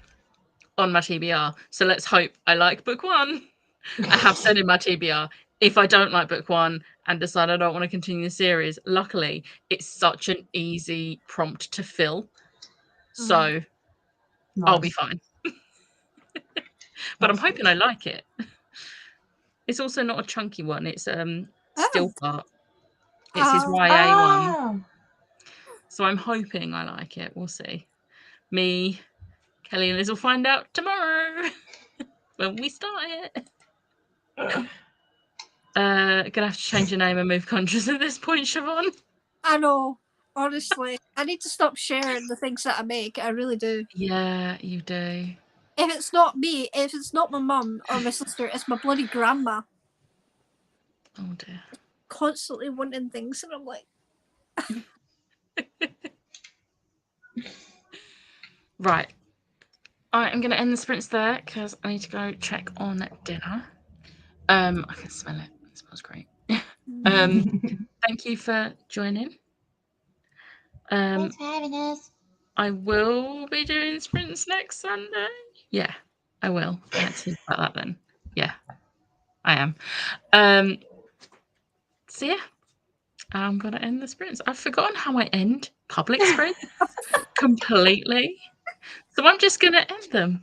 on my TBR. So let's hope I like book 1. I have said in my TBR, if I don't like book 1 and decide I don't want to continue the series, luckily it's such an easy prompt to fill. So I'll be fine. But I'm hoping I like it. It's also not a chunky one. It's still part. It's his YA one. So I'm hoping I like it. We'll see. Me, Kelly and Liz will find out tomorrow when we start it. Gonna have to change your name and move countries at this point, Siobhan. I know. Honestly, I need to stop sharing the things that I make. I really do. Yeah, you do. If it's not me, if it's not my mum or my sister, it's my bloody grandma. Oh dear. Constantly wanting things, and I'm like, right. I'm going to end the sprints there because I need to go check on dinner. I can smell it. It smells great. Thank you for joining. Thanks for having us. I will be doing sprints next Sunday. Yeah, I will. I had to think about that then. Yeah, I am. So yeah, I'm going to end the sprints. I've forgotten how I end public sprints completely. So I'm just going to end them.